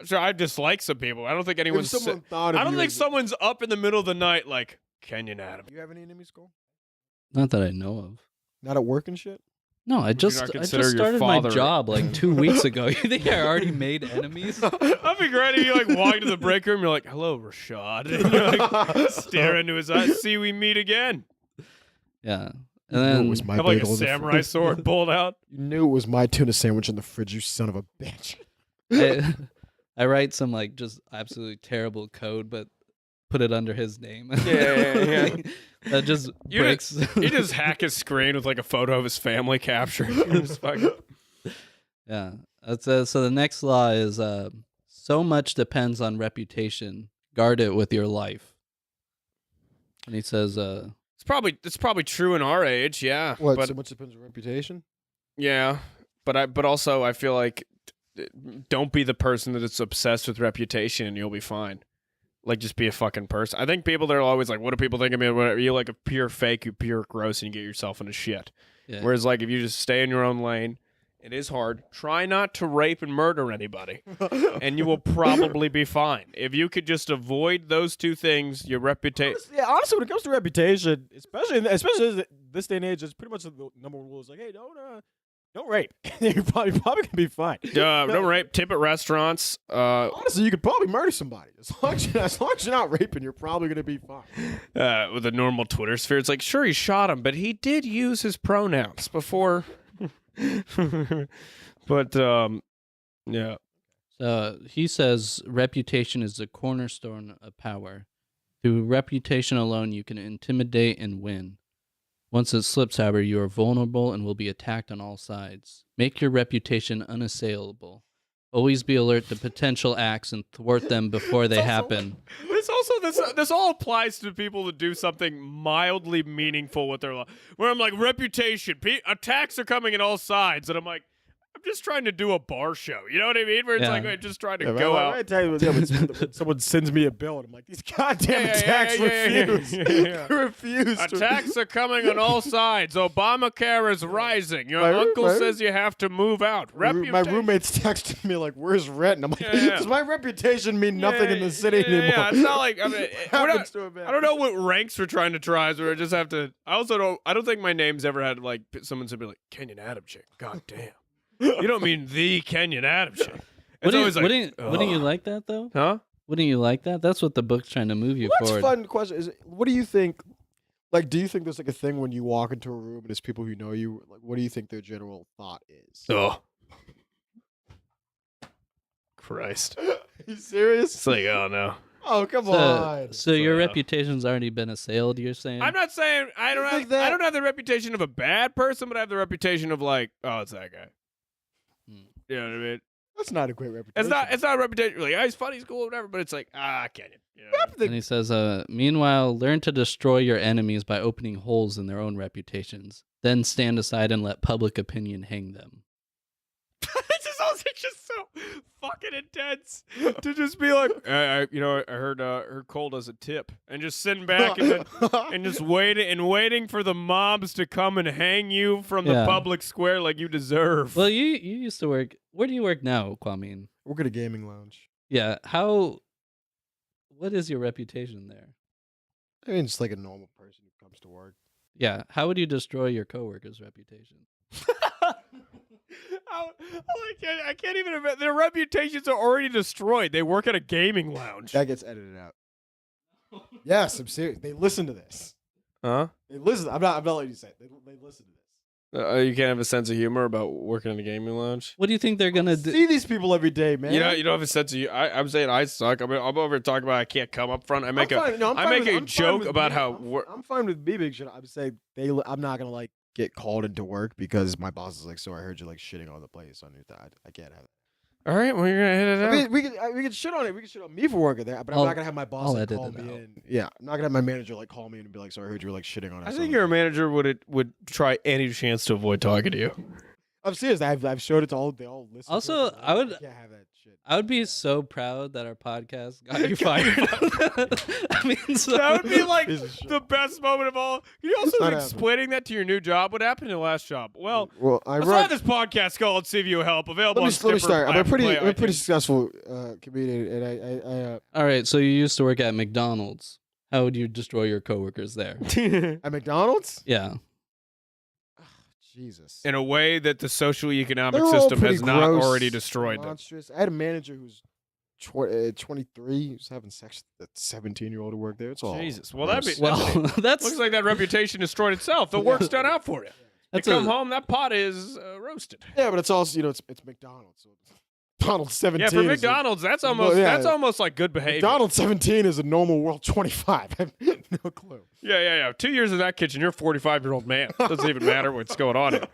Sure, I dislike some people. I don't think If anyone's. someone thought of I don't you think as- someone's up in the middle of the night like Kenyon Adam. Do you have any enemies, Cole? Not that I know of. Not at work and shit. No, I you just not I consider just your started my father- job like 2 weeks ago. You think I already made enemies? That'd be great if you like walk into the break room. You're like, "Hello, Rashad," and you're like stare into his eyes. See, we meet again. Yeah. You And knew then it was my Have like a bagel in the samurai fridge. sword pulled out. You knew it was my tuna sandwich in the fridge. You son of a bitch. I write some like just absolutely terrible code, but put it under his name. Yeah. That just You breaks. You just hack his screen with like a photo of his family captured. Just fucking- Yeah. So the next law is so much depends on reputation. Guard it with your life. And he says, It's probably true in our age, yeah. What? But So much depends on reputation. yeah, but also I feel like don't be the person that is obsessed with reputation and you'll be fine. like just be a fucking person. I think people that are always like, what do people think of me? Whatever. You're like a pure fake, you pure gross, and you get yourself into shit. Yeah. Whereas like if you just stay in your own lane, it is hard. Try not to rape and murder anybody, and you will probably be fine. If you could just avoid those two things, your reputation. Honestly, when it comes to reputation, especially this day and age, it's pretty much the number one rule is like, hey, don't rape. You're probably gonna be fine. Don't rape. Tip at restaurants. Honestly, you could probably murder somebody as long as you're not raping. You're probably gonna be fine. With a normal Twitter sphere, it's like, sure, he shot him, but he did use his pronouns before. But yeah. So he says reputation is the cornerstone of power. Through reputation alone, you can intimidate and win. Once it slips, however, you are vulnerable and will be attacked on all sides. Make your reputation unassailable. Always be alert to potential acts and thwart them before they happen. This all applies to people that do something mildly meaningful with their life. Where I'm like, reputation, attacks are coming in all sides, and I'm like, I'm just trying to do a bar show. You know what I mean? Where it's like, I'm just trying to go out. I tell you, when someone sends me a bill, and I'm like, these goddamn attacks refuse. Refuse. Attacks are coming on all sides. Obamacare is rising. Your uncle says you have to move out. My roommate's texting me like, "Where's rent?" And I'm like, "Does my reputation mean nothing in the city anymore?" Yeah, it's not like I don't know what ranks we're trying to try. So we just have to. I don't think my name's ever had like someone said be like Kenyon Adam chick. God damn. You don't mean the Kenyon Adam chick. Wouldn't you like that though? Huh? Wouldn't you like that? That's what the book's trying to move you forward. Fun question is, what do you think? Like, do you think there's like a thing when you walk into a room and there's people who know you? Like, what do you think their general thought is? Oh, Christ! Are you serious? It's like, oh no. Oh, come on. So your reputation's already been assailed, you're saying? I'm not saying I don't have the reputation of a bad person, but I have the reputation of like, oh, it's that guy. You know what I mean? That's not a great reputation. It's not a reputation. Like, he's funny, he's cool, whatever. But it's like, Kenyon. You know? And he says, meanwhile, learn to destroy your enemies by opening holes in their own reputations. Then stand aside and let public opinion hang them. It's just so fucking intense to just be like, I heard Cole does a tip, and just sitting back and just waiting for the mobs to come and hang you from the public square like you deserve. Well, you used to work. Where do you work now, Kwame? Work at a gaming lounge. Yeah. What is your reputation there? I mean, just like a normal person who comes to work. Yeah. How would you destroy your coworker's reputation? I can't even imagine. Their reputations are already destroyed. They work at a gaming lounge. That gets edited out. Yes, I'm serious. They listen to this. Huh? They listen. I'm not letting you say it. They listen to this. You can't have a sense of humor about working in a gaming lounge. What do you think they're gonna do? See these people every day, man. You don't have a sense of humor. I'm saying I suck. I'm over here talking about I can't come up front. I make a joke about how. I'm fine with me being shit. I'm saying I'm not gonna like get called into work because my boss is like, so I heard you like shitting on the place on your dad. I can't have it. All right, well, you're gonna hit it out. I mean, we can shit on it. We can shit on me for working there, but I'm not gonna have my boss like, call me in. Yeah, I'm not gonna have my manager like call me in and be like, so I heard you were like shitting on it. I think your manager would try any chance to avoid talking to you. I'm serious. I've showed it to all. They all listen. Also, to it. I would. Can't have that shit. I would be so proud that our podcast got you fired. I mean, that would be like the best moment of all. Can you also explaining that to your new job? What happened to your last job? Well, I run this podcast called Save You Help. Available. Let me start. I'm a pretty successful comedian, and I All right, so you used to work at McDonald's. How would you destroy your coworkers there? At McDonald's? Yeah. Jesus. In a way that the socioeconomic system has not already destroyed monstrous. I had a manager who's 23. He was having sex with a 17-year-old who worked there. It's all Jesus. Well, that's looks like that reputation destroyed itself. The work's done out for you. You come home, that pot is roasted. Yeah, but it's also it's McDonald's. So McDonald's 17. Yeah, for McDonald's, that's almost like good behavior. McDonald's 17 is a normal world 25. I have no clue. Yeah. 2 years in that kitchen, you're a 45-year-old man. Doesn't even matter what's going on here.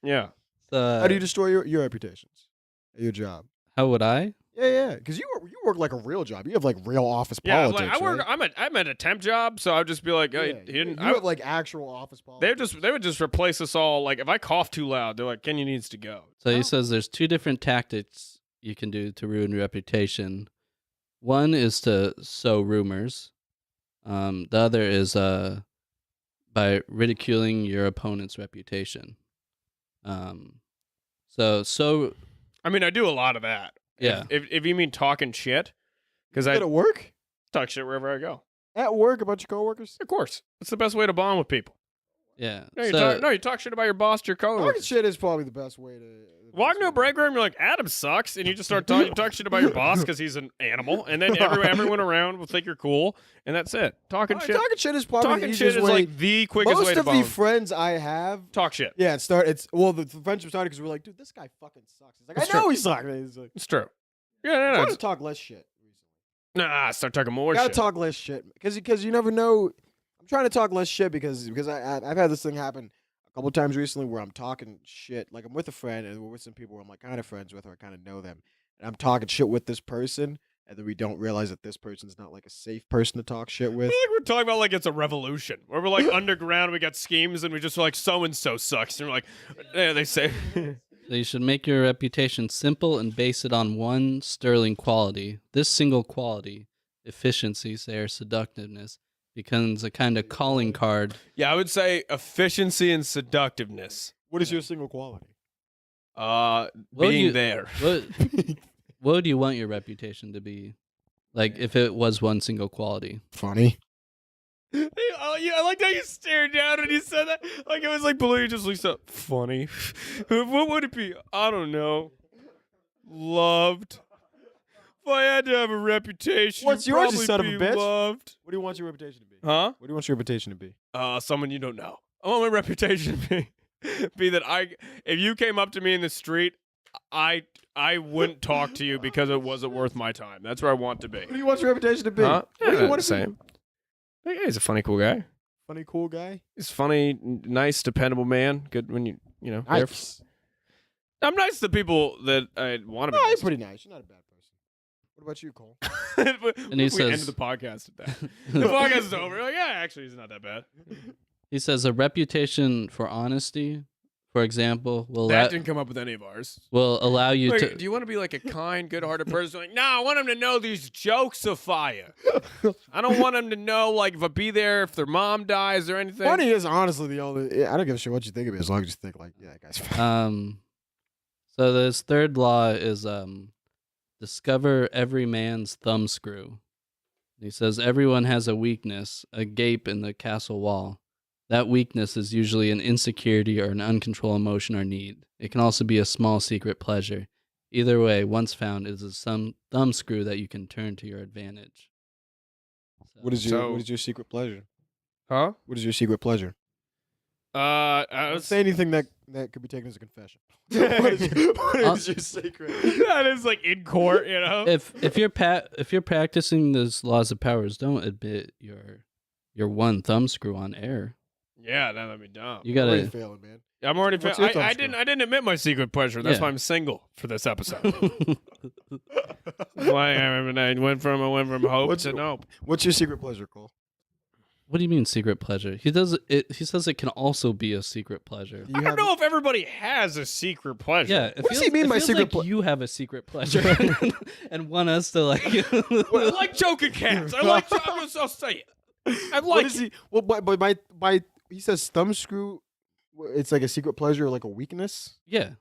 Yeah. How do you destroy your reputations at your job? How would I? Yeah. Because you work like a real job. You have like real office politics. Yeah, like, I'm at a temp job, so I'd just be like, hey, you have like actual office politics. They would just replace us all. Like if I cough too loud, they're like, Kenyon needs to go. So he says there's two different tactics you can do to ruin your reputation. One is to sow rumors. The other is by ridiculing your opponent's reputation. So I mean, I do a lot of that. Yeah. If you mean talking shit, because You I at work? talk shit wherever I go. At work about your coworkers? Of course, it's the best way to bond with people. yeah. No, So you talk shit about your boss to your Talking coworkers. shit is probably the best way to. Walk into a break room, you're like, Adam sucks, and you just start talking shit about your boss because he's an animal, and then everyone around will think you're cool, and that's it. Talking shit. Talking shit is probably the Talking easiest shit is way. like the quickest Most way to of the bond. friends I have. Talk shit. Yeah, the friendship started because we're like, dude, this guy fucking sucks. It's like, That's I know true. he sucks. It's like, It's true. Yeah, I'm no, trying to it's, talk less shit. nah, start talking more Gotta shit. talk less shit because you never know. I'm trying to talk less shit because I've had this thing happen a couple times recently where I'm talking shit. Like I'm with a friend and we're with some people where I'm like kind of friends with or I kind of know them, and I'm talking shit with this person, and then we don't realize that this person's not like a safe person to talk shit I with. feel like we're talking about like it's a revolution where we're like underground, we got schemes, and we just like so and so sucks, and we're like, yeah, they say. So you should make your reputation simple and base it on one sterling quality. This single quality, efficiency, say, or seductiveness, becomes a kind of calling card. Yeah, I would say efficiency and seductiveness. What is your single quality? What would Being you- there. What would you want your reputation to be? Like if it was one single quality. Funny. Oh, yeah, I like how you stared down when you said that. Like it was like Baloo just looks up. Funny. What would it be? I don't know. Loved. If I had to have a reputation, What's it'd yours, you probably son of a be bitch? Loved. What do you want your reputation to be? Huh? What do you want your reputation to be? Someone you don't know. I want my reputation to be that if you came up to me in the street, I wouldn't talk to you because it wasn't worth my time. That's where I want to be. What do you want your reputation to be? Huh? What do you want the to be? same. Yeah, he's a funny, cool guy. Funny, cool guy. He's funny, nice, dependable man. Good when you know. there for- Nice. I'm nice to people that I want to be. Oh, you're nice to. pretty nice. You're not a bad person. What about you, Cole? And he we says- ended the podcast at that. The podcast is over. Like, yeah, actually, he's not that bad. He says a reputation for honesty, for example, That didn't come up with any of ours. will allow you Like, to. do you want to be like a kind, good-hearted person? Like, no, I want him to know these jokes of fire. I don't want him to know, like, if I be there, if their mom dies or anything. Funny is honestly the only. I don't give a shit what you think of me as long as you think like, yeah, that guy's funny. So this third law is discover every man's thumbscrew. He says everyone has a weakness, a gape in the castle wall. That weakness is usually an insecurity or an uncontrolled emotion or need. It can also be a small secret pleasure. Either way, once found, it is some thumbscrew that you can turn to your advantage. So- What is So- your secret pleasure? Huh? What is your secret pleasure? I Don't was say anything that could be taken as a confession. what is your secret? that is like in court, you know. if you're practicing those laws of powers, don't admit your one thumbscrew on air. Yeah, that'd be dumb. You Already gotta. failing, man. I'm already. What's your I thumbscrew? didn't admit my secret pleasure. That's Yeah. why I'm single for this episode. Why I went from hope What's to your- nope. What's your secret pleasure, Cole? What do you mean secret pleasure? He does it. He says it can also be a secret pleasure. I don't know if everybody has a secret pleasure. Yeah, it What does he feels- mean it by feels secret like ple- you have a secret pleasure and want us to like. I like joking cats. I'll say it. I What like is he? Well, but by he says thumbscrew. It's like a secret pleasure, or like a weakness. Yeah,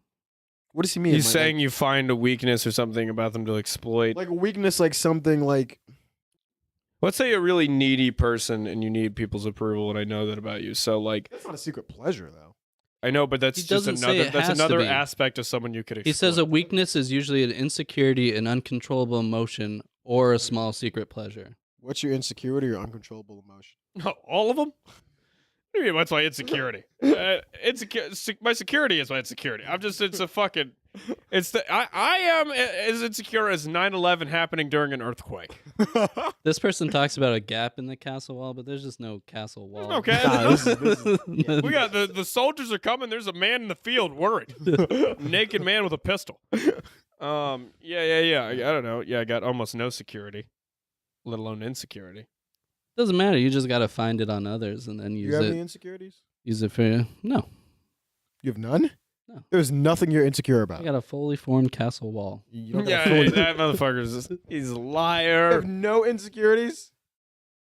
What does he mean? He's Like- saying you find a weakness or something about them to exploit. like a weakness, like something like. Let's say you're a really needy person and you need people's approval, and I know that about you. So, like, That's not a secret pleasure, though. I know, but that's He just doesn't say another. it That's has to another be. aspect of someone you could exploit. he says a weakness is usually an insecurity, an uncontrollable emotion, or a small secret pleasure. What's your insecurity or uncontrollable emotion? No, all of them. What do you mean? What's my insecurity? My security is my insecurity. I'm just. It's a fucking. It's the. I am as insecure as 9/11 happening during an earthquake. This person talks about a gap in the castle wall, but there's just no castle wall. no ca- Nah, this is- We got the soldiers are coming. There's a man in the field worried, naked man with a pistol. Yeah. I don't know. Yeah, I got almost no security, let alone insecurity. Doesn't matter. You just gotta find it on others and then You use have any it. insecurities? Use it for no. You have none. No. There's nothing you're insecure about. I got a fully formed castle wall. You don't Yeah, got fully- that motherfucker's he's a You liar. have no insecurities.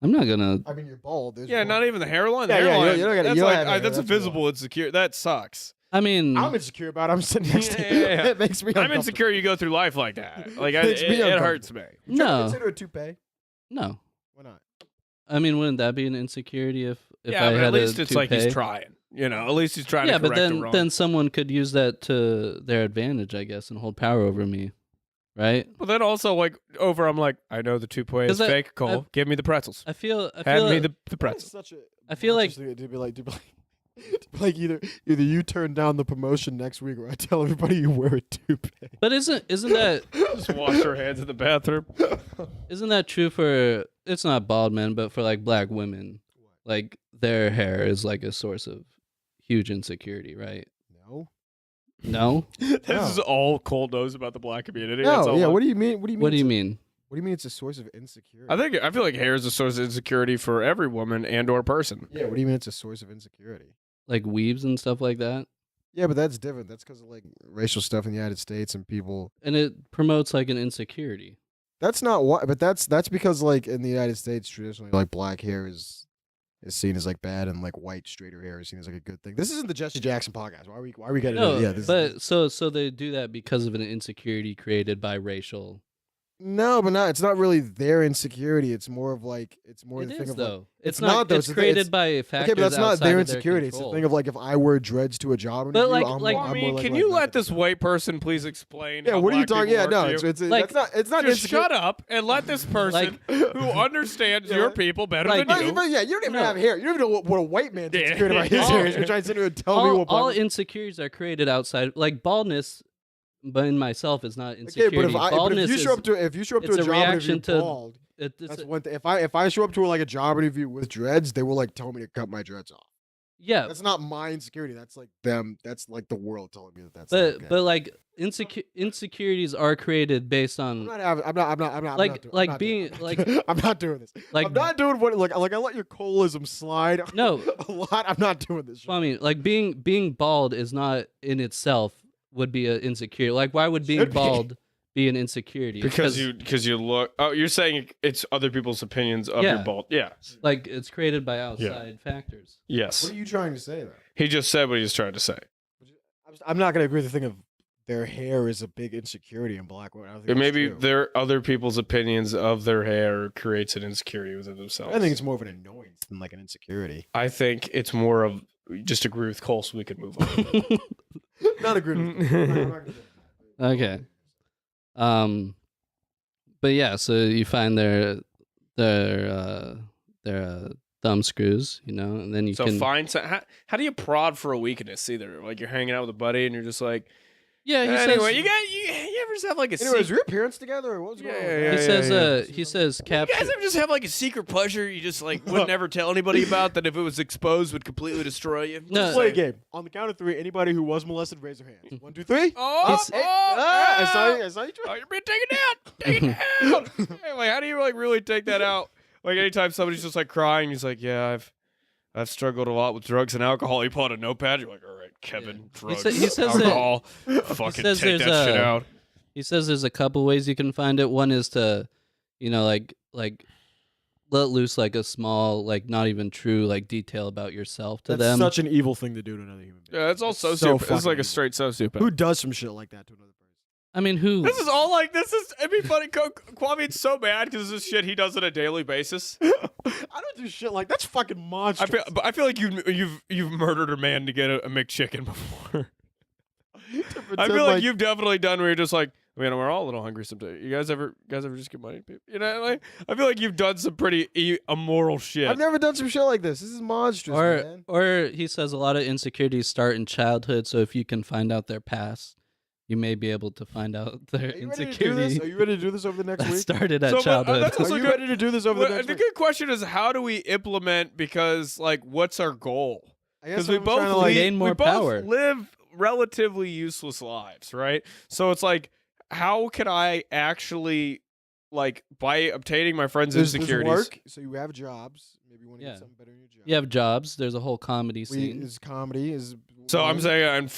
I'm not gonna. I mean, you're bald. There's Yeah, one. not even the hairline. The Yeah, yeah, hairline. you don't gotta- that's you don't like have hair, that's a that's what you visible insecure. That sucks. I mean, I'm insecure about it. I'm sitting next to you. Yeah. It makes me I'm uncomfortable. insecure. You go through life like that. Like Makes me it hurts me. Would you ever No. consider a toupee? no. Why not? I mean, wouldn't that be an insecurity if Yeah, I but had at least a it's like he's toupee? trying. You know, at least he's trying Yeah, to but correct the wrong. then someone could use that to their advantage, I guess, and hold power over me, right? But then also like I'm like, I know the toupee is 'Cause fake. Cole, give me the pretzels. I feel Hand me like, the That's pretzels. such a. I feel like- monstrous thing to be like, either you turn down the promotion next week, or I tell everybody you wear a toupee. but isn't that Just wash your hands in the bathroom. isn't that true for? It's not bald men, but for like black women, like their hair is like a source of huge insecurity, right? No. No. This is all Cole knows about the black community. That's No. all Yeah. I- What do you mean? What do you mean? What do you it's a- mean? What do you mean? It's a source of insecurity. I feel like hair is a source of insecurity for every woman and or person. Yeah. What do you mean? It's a source of insecurity. Like weaves and stuff like that, Yeah, but that's different. That's because of like racial stuff in the United States and people. and it promotes like an insecurity. That's not why, but that's because like in the United States traditionally like black hair is seen as like bad and like white straighter hair is seen as like a good thing. This isn't the Jesse Jackson podcast. Why are we getting No, into this? but so they do that because of an insecurity created by racial. No, but not. It's not really their insecurity. It's more of like it's more It the is thing of though. like. It's not, not. though. It's It's the- created it's- by factors. Okay, but that's not outside their of insecurity. It's the control. thing of like if I wear dreads to a job But, interview, like- I'm, like- I'm I more mean, like, can not you gonna let do this that. white person please explain? Yeah, how what are you black talking? people Yeah, work no, to you? it's Like, that's not Just insecure. shut up and let this person Like- who understands Yeah, your like- people better like- than But, you. but yeah, you don't even No. have hair. You don't even know what a white man's Yeah. insecure about his All- hair. You're trying to sit here and tell me what. all black- insecurities are created outside. Like baldness, but in myself is not Okay, insecurity. but if Baldness you show up to a it's job a interview reaction to- bald, it's that's one thing. If I show up to like a job interview with dreads, they will like tell me to cut my dreads off. yeah, That's not my insecurity. That's like them. That's like the world telling me that that's. but not okay. but like insecurities are created based I'm on not having. I'm not. like- doing, like I'm not being- doing, like- I'm not doing this. like I'm not doing what like I let your colism slide. No. a lot. I'm not doing this. Shit. I mean, like being bald is not in itself would be an insecurity. Like why would being Should be. bald be an insecurity? Because you look. Oh, you're saying it's other people's opinions of your Yeah. bald. Yeah. like it's created by outside factors. Yes. What are you trying to say though? He just said what he was trying to say. I'm not going to agree with the thing of their hair is a big insecurity in black women. I don't think that's Maybe true. their other people's opinions of their hair creates an insecurity within themselves. I think it's more of an annoyance than like an insecurity. I think it's more of just agree with Cole so we can move on. Not agree with you. I'm not gonna do that. Okay. But yeah, so you find their thumb screws, you know, and then you So can find some, how do you prod for a weakness either? Like you're hanging out with a buddy and you're just like, yeah. He anyway, says you ever just have like a Anyway, was secret, your parents together? Or what was going on? Yeah, with yeah, that? he says he says you capture. guys ever just have like a secret pleasure you just like would never tell anybody about that if it was exposed would completely destroy you? No. Let's play a game. On the count of three, anybody who was molested, raise their hand. 1, 2, 3. Oh, He's- I saw you. I saw you. Oh, you're being taken down. Take it down. Hey, like, how do you like really take that out? Like anytime somebody's just like crying, he's like, "Yeah, I've struggled a lot with drugs and alcohol." You pull out a notepad. You're like, "All right, Kevin, drugs, he says that- alcohol. Fucking says take that there's shit a- out." He says there's a couple ways you can find it. One is to, you know, like let loose like a small, like not even true like detail about yourself to That's them. such an evil thing to do to another human being. Yeah, it's all So sociopath. It's fucking like a evil. straight sociopath. Who does some shit like that to another person? I mean, who? This is all like this is. It'd be funny. Kwame's so mad because this is shit he does on a daily basis. I don't do shit like that's fucking monstrous. I feel like you've murdered a man to get a McChicken before. I feel like you've definitely done where you're just like, man, we're all a little hungry sometimes. You guys ever just give money to people? You know, like I feel like you've done some pretty immoral shit. I've never done some shit like this. This is monstrous, man. Or he says a lot of insecurities start in childhood. So if you can find out their past, you may be able to find out their Are you ready to do insecurity this? Are you ready to do this over the next that week? started at So, but, childhood. that's Are also you good. ready to do this over Well, the next the week? good question is how do we implement? Because like, what's our goal? I guess Because we I'm both trying to, like, gain more we both power. live relatively useless lives, right? So it's like, how can I actually, like, by obtaining my friends' there's insecurities? work, so you have jobs. Maybe you want to Yeah. get something better in your job. You have jobs. There's a whole comedy We, scene. is comedy is So I'm saying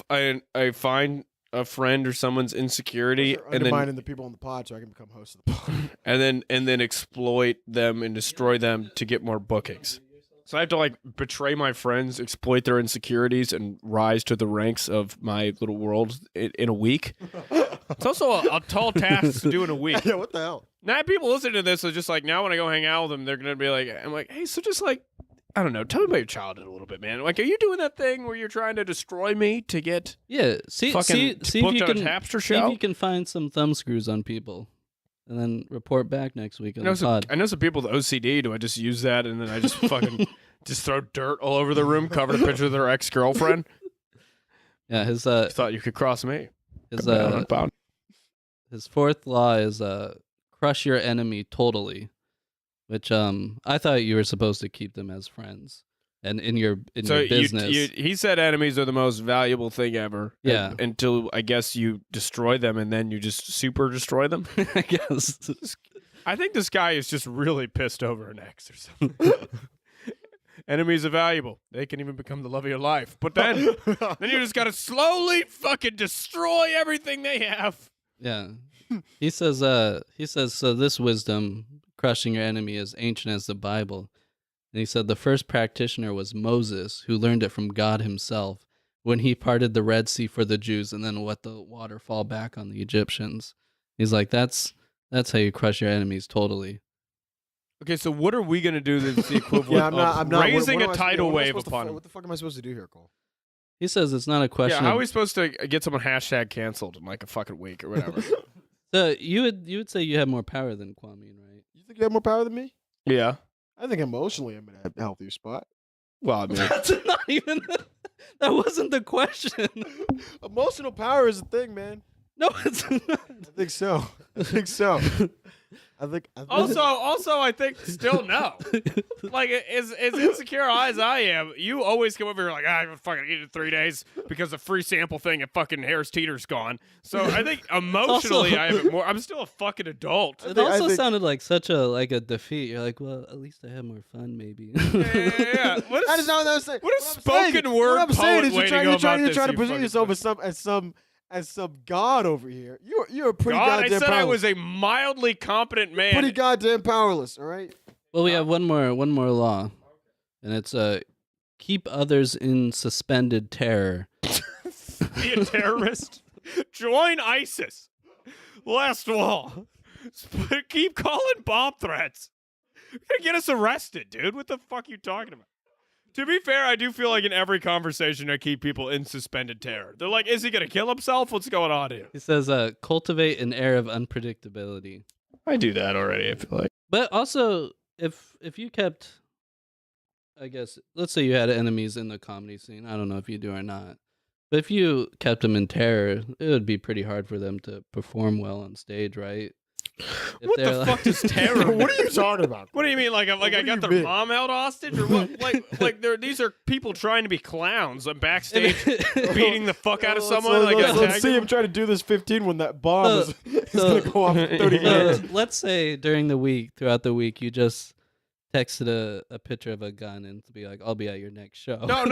I find a friend or someone's insecurity and undermining then the people on the pod so I can become host of the pod. and then exploit them and destroy them to get more bookings. So I have to like betray my friends, exploit their insecurities, and rise to the ranks of my little world in a week. It's also a tall task to do in a week. Yeah, what the hell? Now people listening to this are just like, now when I go hang out with them, they're gonna be like, I'm like, hey, so just like, I don't know, tell me about your childhood a little bit, man. Like, are you doing that thing where you're trying to destroy me to get see fucking if you booked on can a Tapster see if show? you can find some thumb screws on people, and then report back next week on the pod. I know some people with OCD. Do I just use that and then I just fucking just throw dirt all over the room, cover the picture of their ex-girlfriend? Yeah, his You thought you could cross me. his fourth law is crush your enemy totally, which I thought you were supposed to keep them as friends and in your business. He said enemies are the most valuable thing ever. Yeah. Until I guess you destroy them and then you just super destroy them. I guess. I think this guy is just really pissed over an ex or something. Enemies are valuable. They can even become the love of your life. But then you just got to slowly fucking destroy everything they have. Yeah. He says so this wisdom, crushing your enemy, is ancient as the Bible. And he said the first practitioner was Moses, who learned it from God himself when he parted the Red Sea for the Jews and then let the water fall back on the Egyptians. He's like, that's how you crush your enemies totally. Okay, so what are we going to do that's the equivalent of raising a tidal wave upon him? What the fuck am I supposed to do here, Cole? He says it's not a question. Yeah, how are we supposed to get someone hashtag canceled in like a fucking week or whatever? So you would say you have more power than Kwame, right? You think you have more power than me? Yeah. I think emotionally I'm in a healthier spot. Well, I mean, That's not even. That wasn't the question. Emotional power is a thing, man. No, it's not. I think so. I think so. I think also, I think still no. Like as insecure as I am, you always come over here like, I fucking eat it 3 days because the free sample thing at fucking Harris Teeter's gone. So I think emotionally I have it more. I'm still a fucking adult. It also sounded like such a defeat. You're like, well, at least I had more fun, maybe. Yeah. What that is not what I was saying. What a spoken word What I'm saying is you're trying to present yourself as some god over here. You're a pretty God, goddamn I said powerless. I was a mildly competent man. Pretty goddamn powerless, all right? Well, we have one more law, and it's keep others in suspended terror. Be a terrorist. Join ISIS. Last law. Keep calling bomb threats. You're gonna get us arrested, dude. What the fuck are you talking about? To be fair, I do feel like in every conversation I keep people in suspended terror. They're like, is he going to kill himself? What's going on here? He says, cultivate an air of unpredictability. I do that already, I feel like. But also, if you kept, I guess, let's say you had enemies in the comedy scene. I don't know if you do or not. But if you kept them in terror, it would be pretty hard for them to perform well on stage, right? What the fuck is terror? What are you talking about? What do you mean? Like I got their mom held hostage, or what? Like these are people trying to be clowns. I'm backstage beating the fuck out of someone. Let's see him try to do this 15 when that bomb is gonna go off in 30 minutes. Let's say throughout the week, you just texted a picture of a gun and to be like, "I'll be at your next show." No.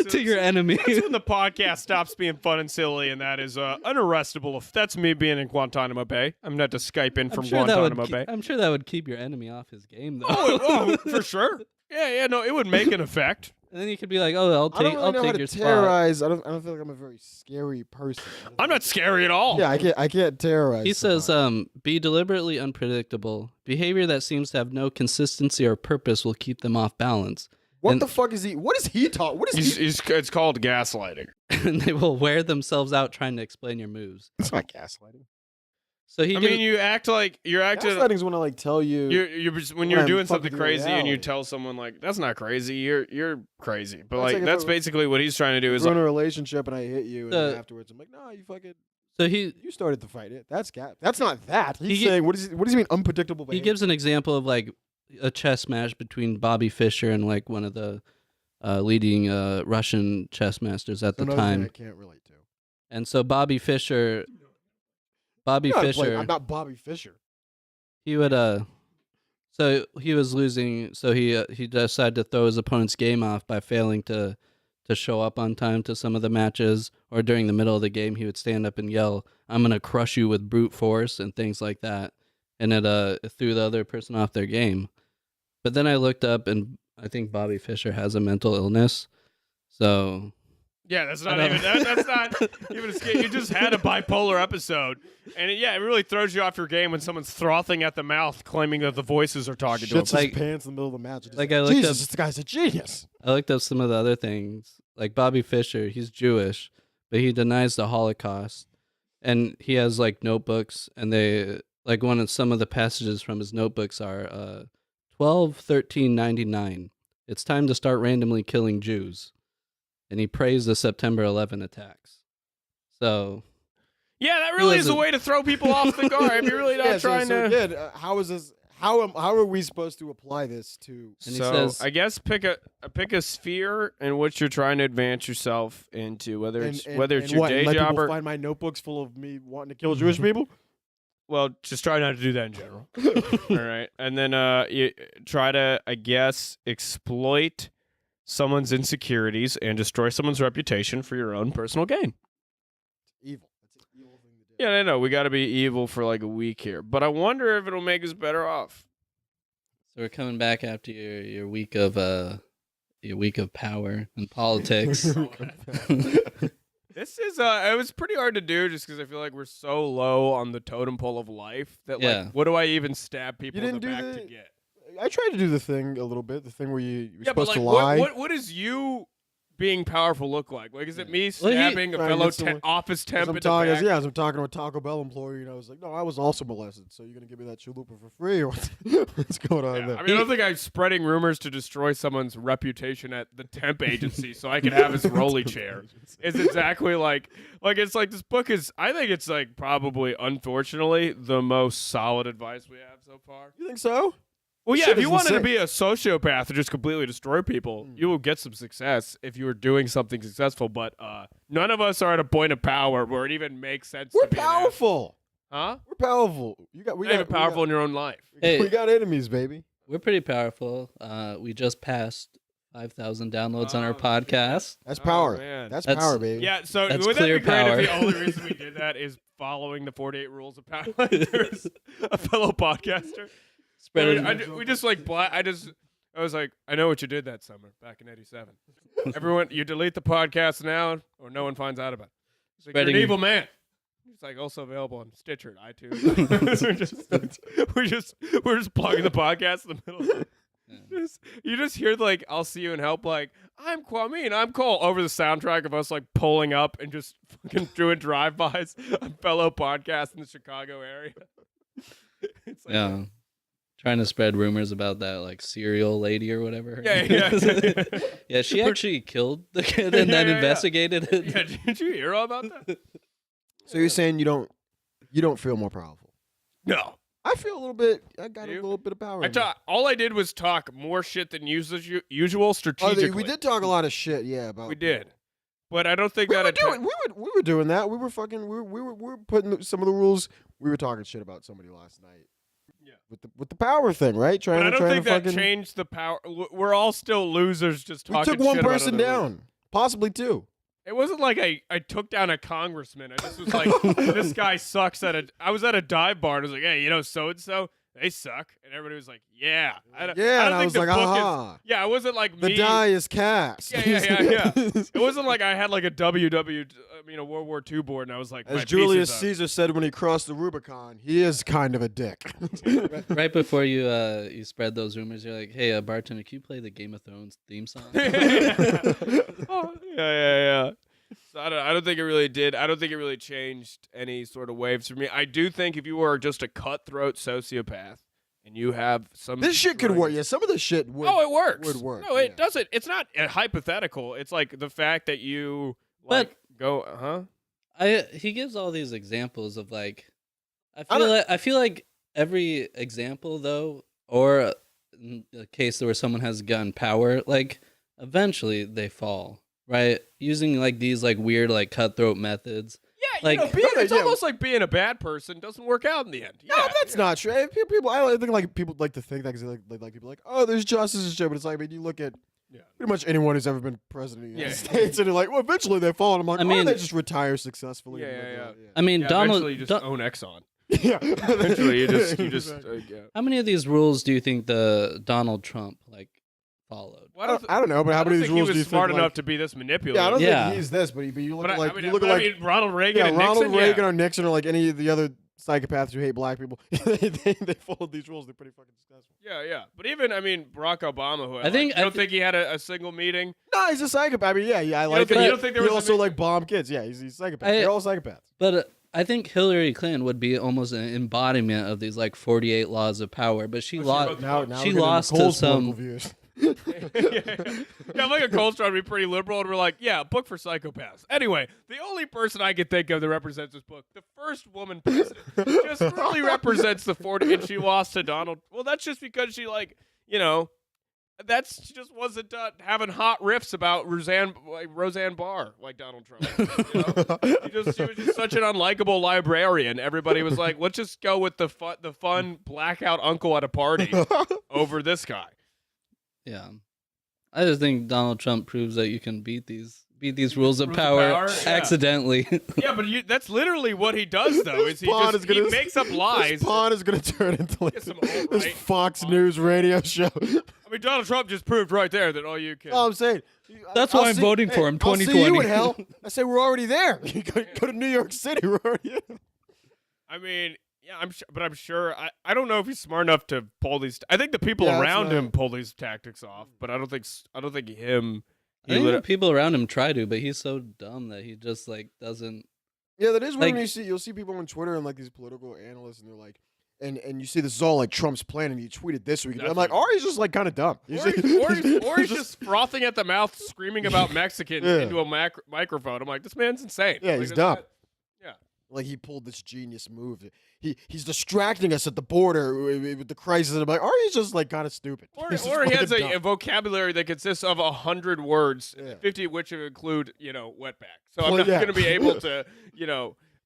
To your enemy. That's when the podcast stops being fun and silly, and that is unarrestable. That's me being in Guantanamo Bay. I'm not to Skype in from Guantanamo Bay. I'm sure that would keep your enemy off his game, though. Oh, for sure. Yeah, no, it would make an effect. And then you could be like, "Oh, I'll take your terrorize. spot." I don't feel like I'm a very scary person. I'm not scary at all. Yeah, I can't terrorize. He says, "Be deliberately unpredictable. Behavior that seems to have no consistency or purpose will keep them off balance." What the fuck is he? What is he talking? What is he? It's called gaslighting. And they will wear themselves out trying to explain your moves. It's not gaslighting. So you act like you're acting. Gaslighting is when I like tell you. When you're doing something crazy and you tell someone like that's not crazy. You're crazy. But like that's basically what he's trying to do. Is run a relationship and I hit you and then afterwards I'm like, no, you fucking. So you started the fight. That's That's not that. He's saying what does he mean unpredictable behavior? He gives an example of like a chess match between Bobby Fischer and like one of the leading Russian chess masters at the time. I can't relate to. And so Bobby Fischer, I'm not Bobby Fischer. He would so he was losing. So he decided to throw his opponent's game off by failing to to show up on time to some of the matches, or during the middle of the game, he would stand up and yell, "I'm gonna crush you with brute force," and things like that, and it threw the other person off their game. But then I looked up, and I think Bobby Fischer has a mental illness, so. Yeah, that's not even that's not even a skit. You just had a bipolar episode, and it really throws you off your game when someone's frothing at the mouth, claiming that the voices are talking to him. Shits his pants in the middle of the match. Like I looked Jesus, up, this guy's a genius. I looked up some of the other things. Like Bobby Fischer, he's Jewish, but he denies the Holocaust, and he has like notebooks, and they like some of the passages from his notebooks are 12/13/99. It's time to start randomly killing Jews. And he praised the September 11 attacks. So, yeah, that really is a way to throw people off the guard. You're really not trying to. Again, how is this? How are we supposed to apply this to? And so he says, I guess pick a sphere in which you're trying to advance yourself into, whether it's your day let job people or find my notebooks full of me wanting to kill Jewish people. well, just try not to do that in general. All right, and then you try to, I guess, exploit someone's insecurities and destroy someone's reputation for your own personal gain. Evil. That's an evil thing to do. Yeah, I know. We got to be evil for like a week here, but I wonder if it'll make us better off. so we're coming back after your week of power and politics. This is it was pretty hard to do just because I feel like we're so low on the totem pole of life that Yeah. like, what do I even stab people in the didn't do back the- to get? I tried to do the thing a little bit, the thing where you're Yeah, but supposed like, to lie. what does you being powerful look like? Like, is it me Well, stabbing a Right, fellow that's the one- office As temp I'm, at the talking, back? as I'm talking to a Taco Bell employee, I was like, no, I was also molested, so you're going to give me that chalupa for free? Or what's going on Yeah, there? I mean, I don't think I'm spreading rumors to destroy someone's reputation at the temp agency so I can have his rolly chair. It's exactly like it's like this book is, I think it's like probably, unfortunately, the most solid advice we have so far. You think so? Well, yeah, Shit if you is wanted to insane. be a sociopath to just completely destroy people, you will get some success if you were doing something successful. But none of us are at a point of power where it even makes sense. We're to be an ass- powerful. huh? We're powerful. You're not even powerful in your own life. Hey. We got enemies, baby. We're pretty powerful. We just passed 5,000 downloads on our Oh, podcast. That's Oh, power. man. That's That's- power, baby. Yeah, so That's would that clear be great power. if the only reason we did that is following the 48 rules of power? There's a fellow podcaster. Spread I it. we just like I was like, I know what you did that summer back in '87. Everyone, you delete the podcast now, or no one finds out about it. It's like, you're an Spreading- evil man. It's like also available on Stitcher and iTunes. we're just plugging the podcast in the middle. You just hear like, I'll see you and help, like, I'm Kwame and I'm Cole, over the soundtrack of us like pulling up and just fucking doing drive-bys on fellow podcasts in the Chicago area. It's like, Yeah. Trying to spread rumors about that like serial lady or whatever. her Yeah, name yeah. is. Yeah, she actually killed the kid and then Yeah. investigated it. Yeah, did you hear all about that? So you're saying you don't feel more powerful? No. I feel a little bit. I got You? a little bit of power. I in me. all I did was talk more shit than usual strategically. We did talk a lot of shit. Yeah, about We did. But I don't think We that were doing. We were doing that. We were fucking. We were putting some of the rules. We were talking shit about somebody last night. Yeah. With the power thing, right? But I don't think to that fucking. changed the power. We're all still losers just We talking took one shit about person other down, losers. possibly two. It wasn't like I took down a congressman. I just was like, this guy sucks I was at a dive bar and I was like, hey, you know so-and-so? They suck. And everybody was like, yeah. I don't and I think was the like, book aha. yeah, it wasn't like The me. die is cast. Yeah. It wasn't like I had like a a World War II board and I was like, my As piece Julius is up. Caesar said when he crossed the Rubicon, he is kind of a dick. Right before you spread those rumors, you're like, "Hey, bartender, can you play the Game of Thrones theme song?" Oh, yeah. So I don't think it really did. I don't think it really changed any sort of waves for me. I do think if you are just a cutthroat sociopath and you have some This shit could drug- work. Yeah, some of this shit would. Oh, it works. Would work. No, it yeah. doesn't. It's not hypothetical. It's like the fact that you But- go, He gives all these examples of like, don't- I feel like every example though, or in a case where someone has gun power, like eventually they fall, right? Using like these like weird like cutthroat methods. Yeah, Like- it's Yeah. almost like being a bad person doesn't work out in the end. No, that's not true. People, I think like people like to think that 'cause they like people like, oh, there's justice and shit. But it's like, I mean, you look at pretty much anyone who's ever been president of the United Yeah. States, and they're like, well, eventually they fall. And I'm like, I or mean- they just retire successfully. Yeah, and yeah, like, I mean, Donald. Eventually, you just own Exxon. yeah. Eventually, you just Exactly. How many of these rules do you think the Donald Trump followed? Well, I don't know, but how many of these he rules was do you smart think? enough Like, to be this manipulative. yeah, I don't Yeah. think he's this, but you look But at like I you look at mean, like Ronald Reagan and Ronald Nixon. Reagan or Nixon or like any of the other psychopaths who hate black people. they followed these rules. They're pretty fucking successful. Yeah. But even, Barack Obama, who I think- you don't think he had a single meeting? No, he's a psychopath. I mean, yeah, I like think- it. you don't think there He was a also big- like bomb kids. Yeah, he's a psychopath. I- They're all psychopaths. But I think Hillary Clinton would be almost an embodiment of these 48 laws of power. But she lost. Now She we're getting into lost to Cole's some- political views. Yeah, I'm like a Cold trying to be pretty liberal, and we're like, yeah, a book for psychopaths. Anyway, the only person I could think of that represents this book, the first woman president, just really represents the 40, and she lost to Donald. Well, that's just because she, she just wasn't having hot riffs about Roseanne Barr like Donald Trump. She was just such an unlikable librarian. Everybody was like, let's just go with the fun blackout uncle at a party over this guy. Yeah, I just think Donald Trump proves that you can beat these rules of power yeah. accidentally. Yeah, but that's literally what he does, though. This Is pawn is he gonna- makes up lies. This pawn is going to turn into like Get some this alt-right Fox pawn. News radio show. I mean, Donald Trump just proved right there that all you can. No, I'm saying. That's I'll why I'm see- voting for him, I'll see 2020. you in hell. I say we're already there. You go to New York City. We're already there. I mean, yeah, I'm sure. I don't know if he's smart enough to pull these. I think the people Yeah, that's around right. him pull these tactics off, but I don't think him. I think the people around him try to, but he's so dumb that he just doesn't. Yeah, that is weird Like- when you'll see people on Twitter and like these political analysts, and they're like, and you see this is all like Trump's plan, and he tweeted this week. And I'm like, Ari's just like kind of dumb. Or he's just frothing at the mouth, screaming about Mexicans Yeah. into a microphone. I'm like, this man's insane. Yeah, Like, he's that's dumb. not- Yeah. Like he pulled this genius move. He's distracting us at the border with the crisis. And I'm like, Ari's just like kind of stupid. Or He's just he has fucking a dumb. vocabulary that consists of 100 words, Yeah. 50 of which include, wetback. So I'm Well, not yeah. going to be able to,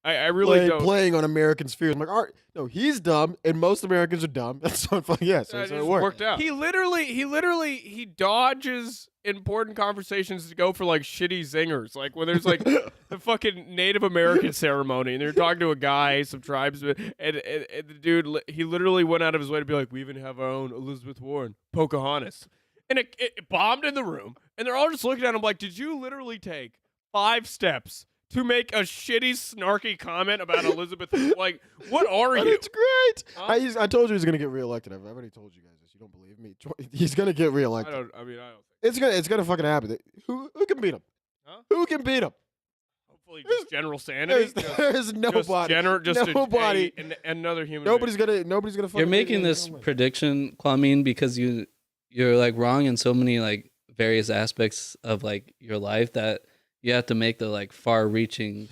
I really don't. playing on Americans' fears. I'm like, Ari, no, he's dumb, and most Americans are dumb. That's so funny. Yeah, so It it just worked. worked out. He literally dodges important conversations to go for shitty zingers. Like when there's the fucking Native American ceremony and they're talking to a guy, some tribesmen, and the dude, he literally went out of his way to be like, we even have our own Elizabeth Warren, Pocahontas. And it bombed in the room, and they're all just looking at him like, did you literally take 5 steps to make a shitty, snarky comment about Elizabeth? Like, what are you? It's great. Huh? I told you he's gonna get realisted. I've already told you guys this. You don't believe me? He's gonna get I reelected. don't think. It's gonna fucking happen. Who can beat him? Huh? Who can beat him? Hopefully, just general sanity. There's nobody. Nobody. Another human. Nobody's being. gonna fucking. You're making this prediction, Kwame, because you're wrong in so many various aspects of your life that you have to make the far-reaching,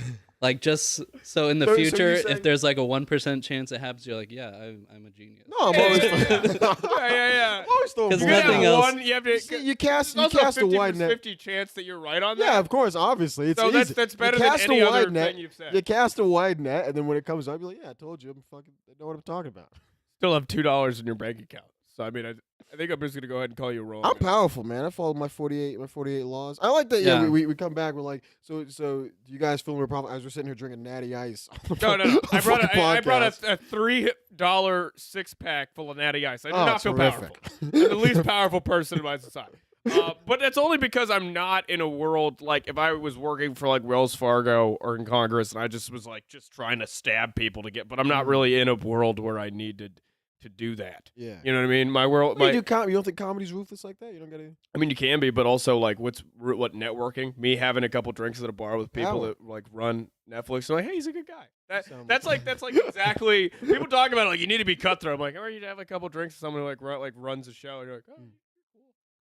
just so in the So future, you're saying- if there's a 1% chance it happens, you're like, yeah, I'm a genius. No, I'm always. Yeah. I'm always throwing 'Cause You bullshit. gotta nothing have else- one. You have to. You cast There's also a wide 50 net. 50 chance that you're right on that. Yeah, of course, obviously. It's So easy. that's You better than cast a any other wide net. thing you've said. You cast a wide net, and then when it comes up, you're like, "Yeah, I told you. I know what I'm talking about." Still have $2 in your bank account. So I mean, I think I'm just gonna go ahead and call you wrong. I'm powerful, man. I follow my 48 laws. I like that. Yeah, Yeah. we come back. We're like, so do you guys feel no problem as we're sitting here drinking Natty Ice? No. I brought podcast. a $3 6-pack full of Natty Ice. I do Oh, not feel terrific. powerful. I'm the least powerful person in my society. But that's only because I'm not in a world if I was working for Wells Fargo or in Congress and I just was just trying to stab people to get. But I'm not really in a world where I need to do that. Yeah. You know what I mean? My world. You don't think comedy's ruthless like that? You don't get it. I mean, you can be, but also what networking? Me having a couple drinks at a bar with people Power. that run Netflix. I'm like, hey, he's a good guy. Sound That's exactly. People talk about it you need to be cutthroat. I'm like, oh, you have a couple drinks with someone who runs a show, and you're like, oh.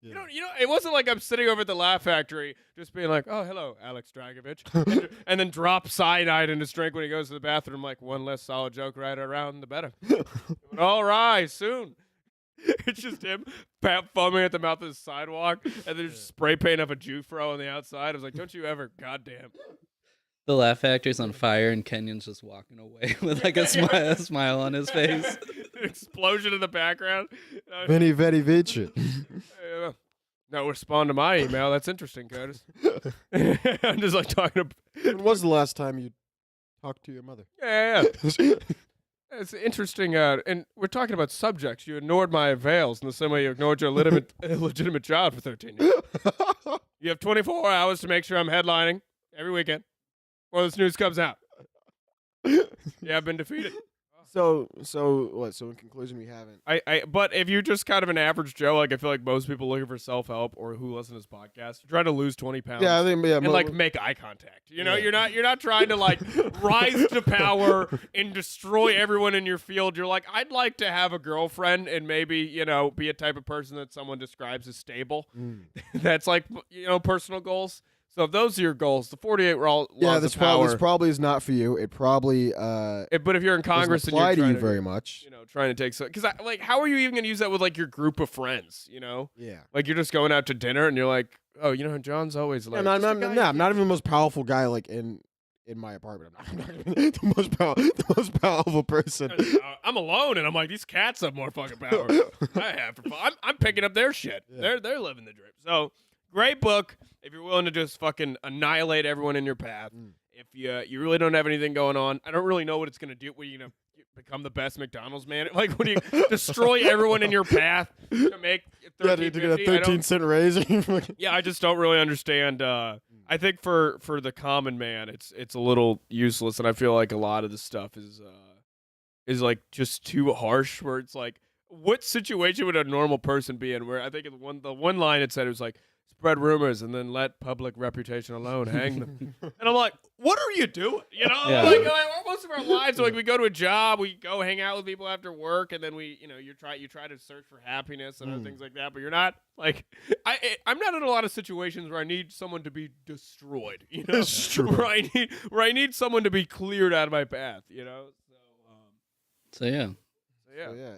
Yeah. You know, it wasn't like I'm sitting over at the Laugh Factory just being like, oh, hello, Alex Dragovich, and then drop cyanide in his drink when he goes to the bathroom, one less solid joke right around, the better. All right, soon. It's just him foaming at the mouth of the sidewalk, and there's spray paint of a Jufro on the outside. I was like, don't you ever, goddamn. The Laugh Factory's on fire, and Kenyon's just walking away with a smile on his face. An explosion in the background. Very, very vici. Yeah. No, respond to my email. That's interesting, Curtis. I'm just like talking to. When was the last time you talked to your mother? Yeah. It's interesting, and we're talking about subjects. You ignored my avails in the same way you ignored your legitimate job for 13 years. You have 24 hours to make sure I'm headlining every weekend before this news comes out. Yeah, I've been defeated. So what? So in conclusion, we haven't. But if you're just kind of an average Joe, like I feel like most people looking for self-help or who listen to this podcast, try to lose 20 pounds. Yeah, I think and like make eye contact. You know, Yeah. you're not trying to like rise to power and destroy everyone in your field. You're like, I'd like to have a girlfriend and maybe, you know, be a type of person that someone describes as stable. That's like, you know, personal goals. So if those are your goals, the 48 laws this of power. this probably is not for you. It probably But if you're in Congress and apply you're to trying you very much. you know, trying to take some, because like, how are you even going to use that with like your group of friends? You know, Yeah. like you're just going out to dinner and you're like, oh, you know, John's always like, I'm not even the most powerful guy like in my apartment. I'm not even the most powerful person. I'm alone and I'm like, these cats have more fucking power. I have for fun. I'm picking up their shit. Yeah. They're living the drip. So great book. If you're willing to just fucking annihilate everyone in your path. If you really don't have anything going on, I don't really know what it's gonna do. What are you gonna become the best McDonald's man? Like, what do you destroy everyone in your path to make Yeah, to get a 13-cent raise. Yeah, I just don't really understand. I think for the common man, it's a little useless, and I feel like a lot of the stuff is like just too harsh. Where it's like, what situation would a normal person be in? Where I think the one line it said it was like, spread rumors and then let public reputation alone hang them. And I'm like, what are you doing? You know, Yeah. like most of our lives, like we go to a job, we go hang out with people after work, and then we, you know, you try to search for happiness and other things like that. But you're not like, I'm not in a lot of situations where I need someone to be destroyed. You know, Destroyed. where I need someone to be cleared out of my path. You know, So yeah. yeah. So, yeah.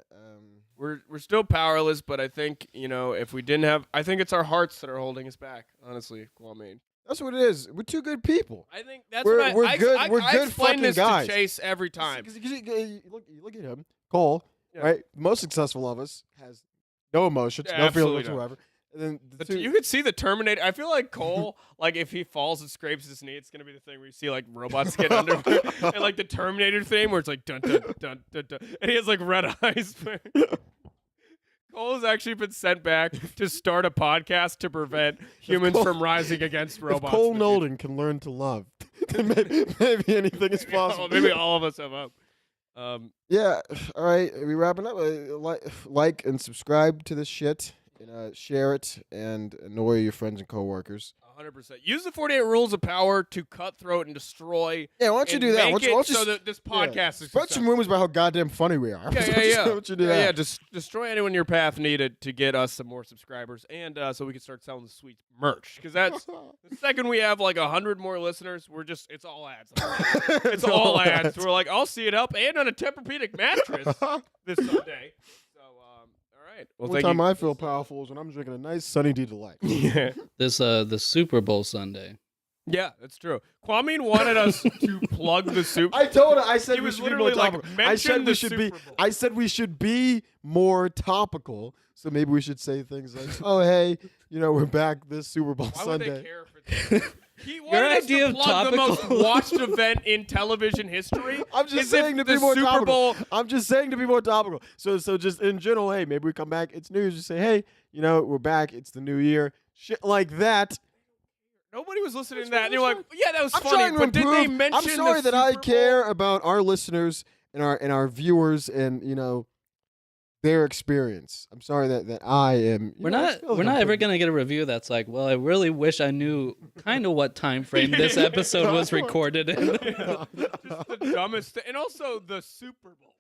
We're still powerless, but I think, you know, if we didn't have, I think it's our hearts that are holding us back. Honestly, Kwame. That's what it is. We're two good people. I think that's We're- what we're I good- I, we're I good explain fucking this guys. to Chase every time. Because you look at him, Cole, Yeah. right? The most successful of us has no emotions, Yeah, no feelings absolutely not. whatsoever. And then the two, You could see the Terminator. I feel like Cole, like if he falls and scrapes his knee, it's gonna be the thing where you see like robots get under, and like the Terminator theme where it's like dun dun dun dun dun, and he has like red eyes. Cole has actually been sent back to start a podcast to prevent humans Cole- from rising against if robots. Cole in the Nolden can learn to love, then maybe anything is future. Well, possible. maybe all of us have hope. Yeah. All right. Are we wrapping up? Like and subscribe to this shit, and share it, and annoy your friends and coworkers. 100%. Use the 48 rules of power to cutthroat and destroy. Yeah. Why don't you and do that? make Why don't you so that this podcast is spread some successful. rumors about how goddamn funny we are. Yeah. Why don't you do that? Yeah, just destroy anyone in your path needed to get us some more subscribers, and so we can start selling the sweet merch. Because that's the second we have like 100 more listeners, it's all ads. It's all ads. We're like, I'll see it up and on a Tempur-Pedic mattress this Sunday. So, all right. Well, One thank time you. I feel powerful is when I'm drinking a nice Sunny D Delight. Yeah. This the Super Bowl Sunday. Yeah, that's true. Kwame wanted us to plug the soup. I told her. I said He we was should be more literally like, topical. I mention said we the should be. Super Bowl. I said we should be more topical. So maybe we should say things like, "Oh, hey, we're back this Super Bowl Why would they Sunday." care if it's He wanted us idea to of plug the most topical- watched event in television history. I'm just is if saying to the be more Super topical. Bowl. I'm just saying to be more topical. So just in general, hey, maybe we come back. It's New Year's. Just say, hey, we're back. It's the new year. Shit like that. Nobody was listening to That's that. And you're like, yeah, that was I'm funny. trying to But did they improve. mention I'm sorry the that I Super care Bowl? about our listeners and our viewers and their experience. I'm sorry that I am. We're not ever gonna get a review that's like, well, I really wish I knew kind of what time frame this episode was recorded in. Just the dumbest thing. And also the Super Bowl.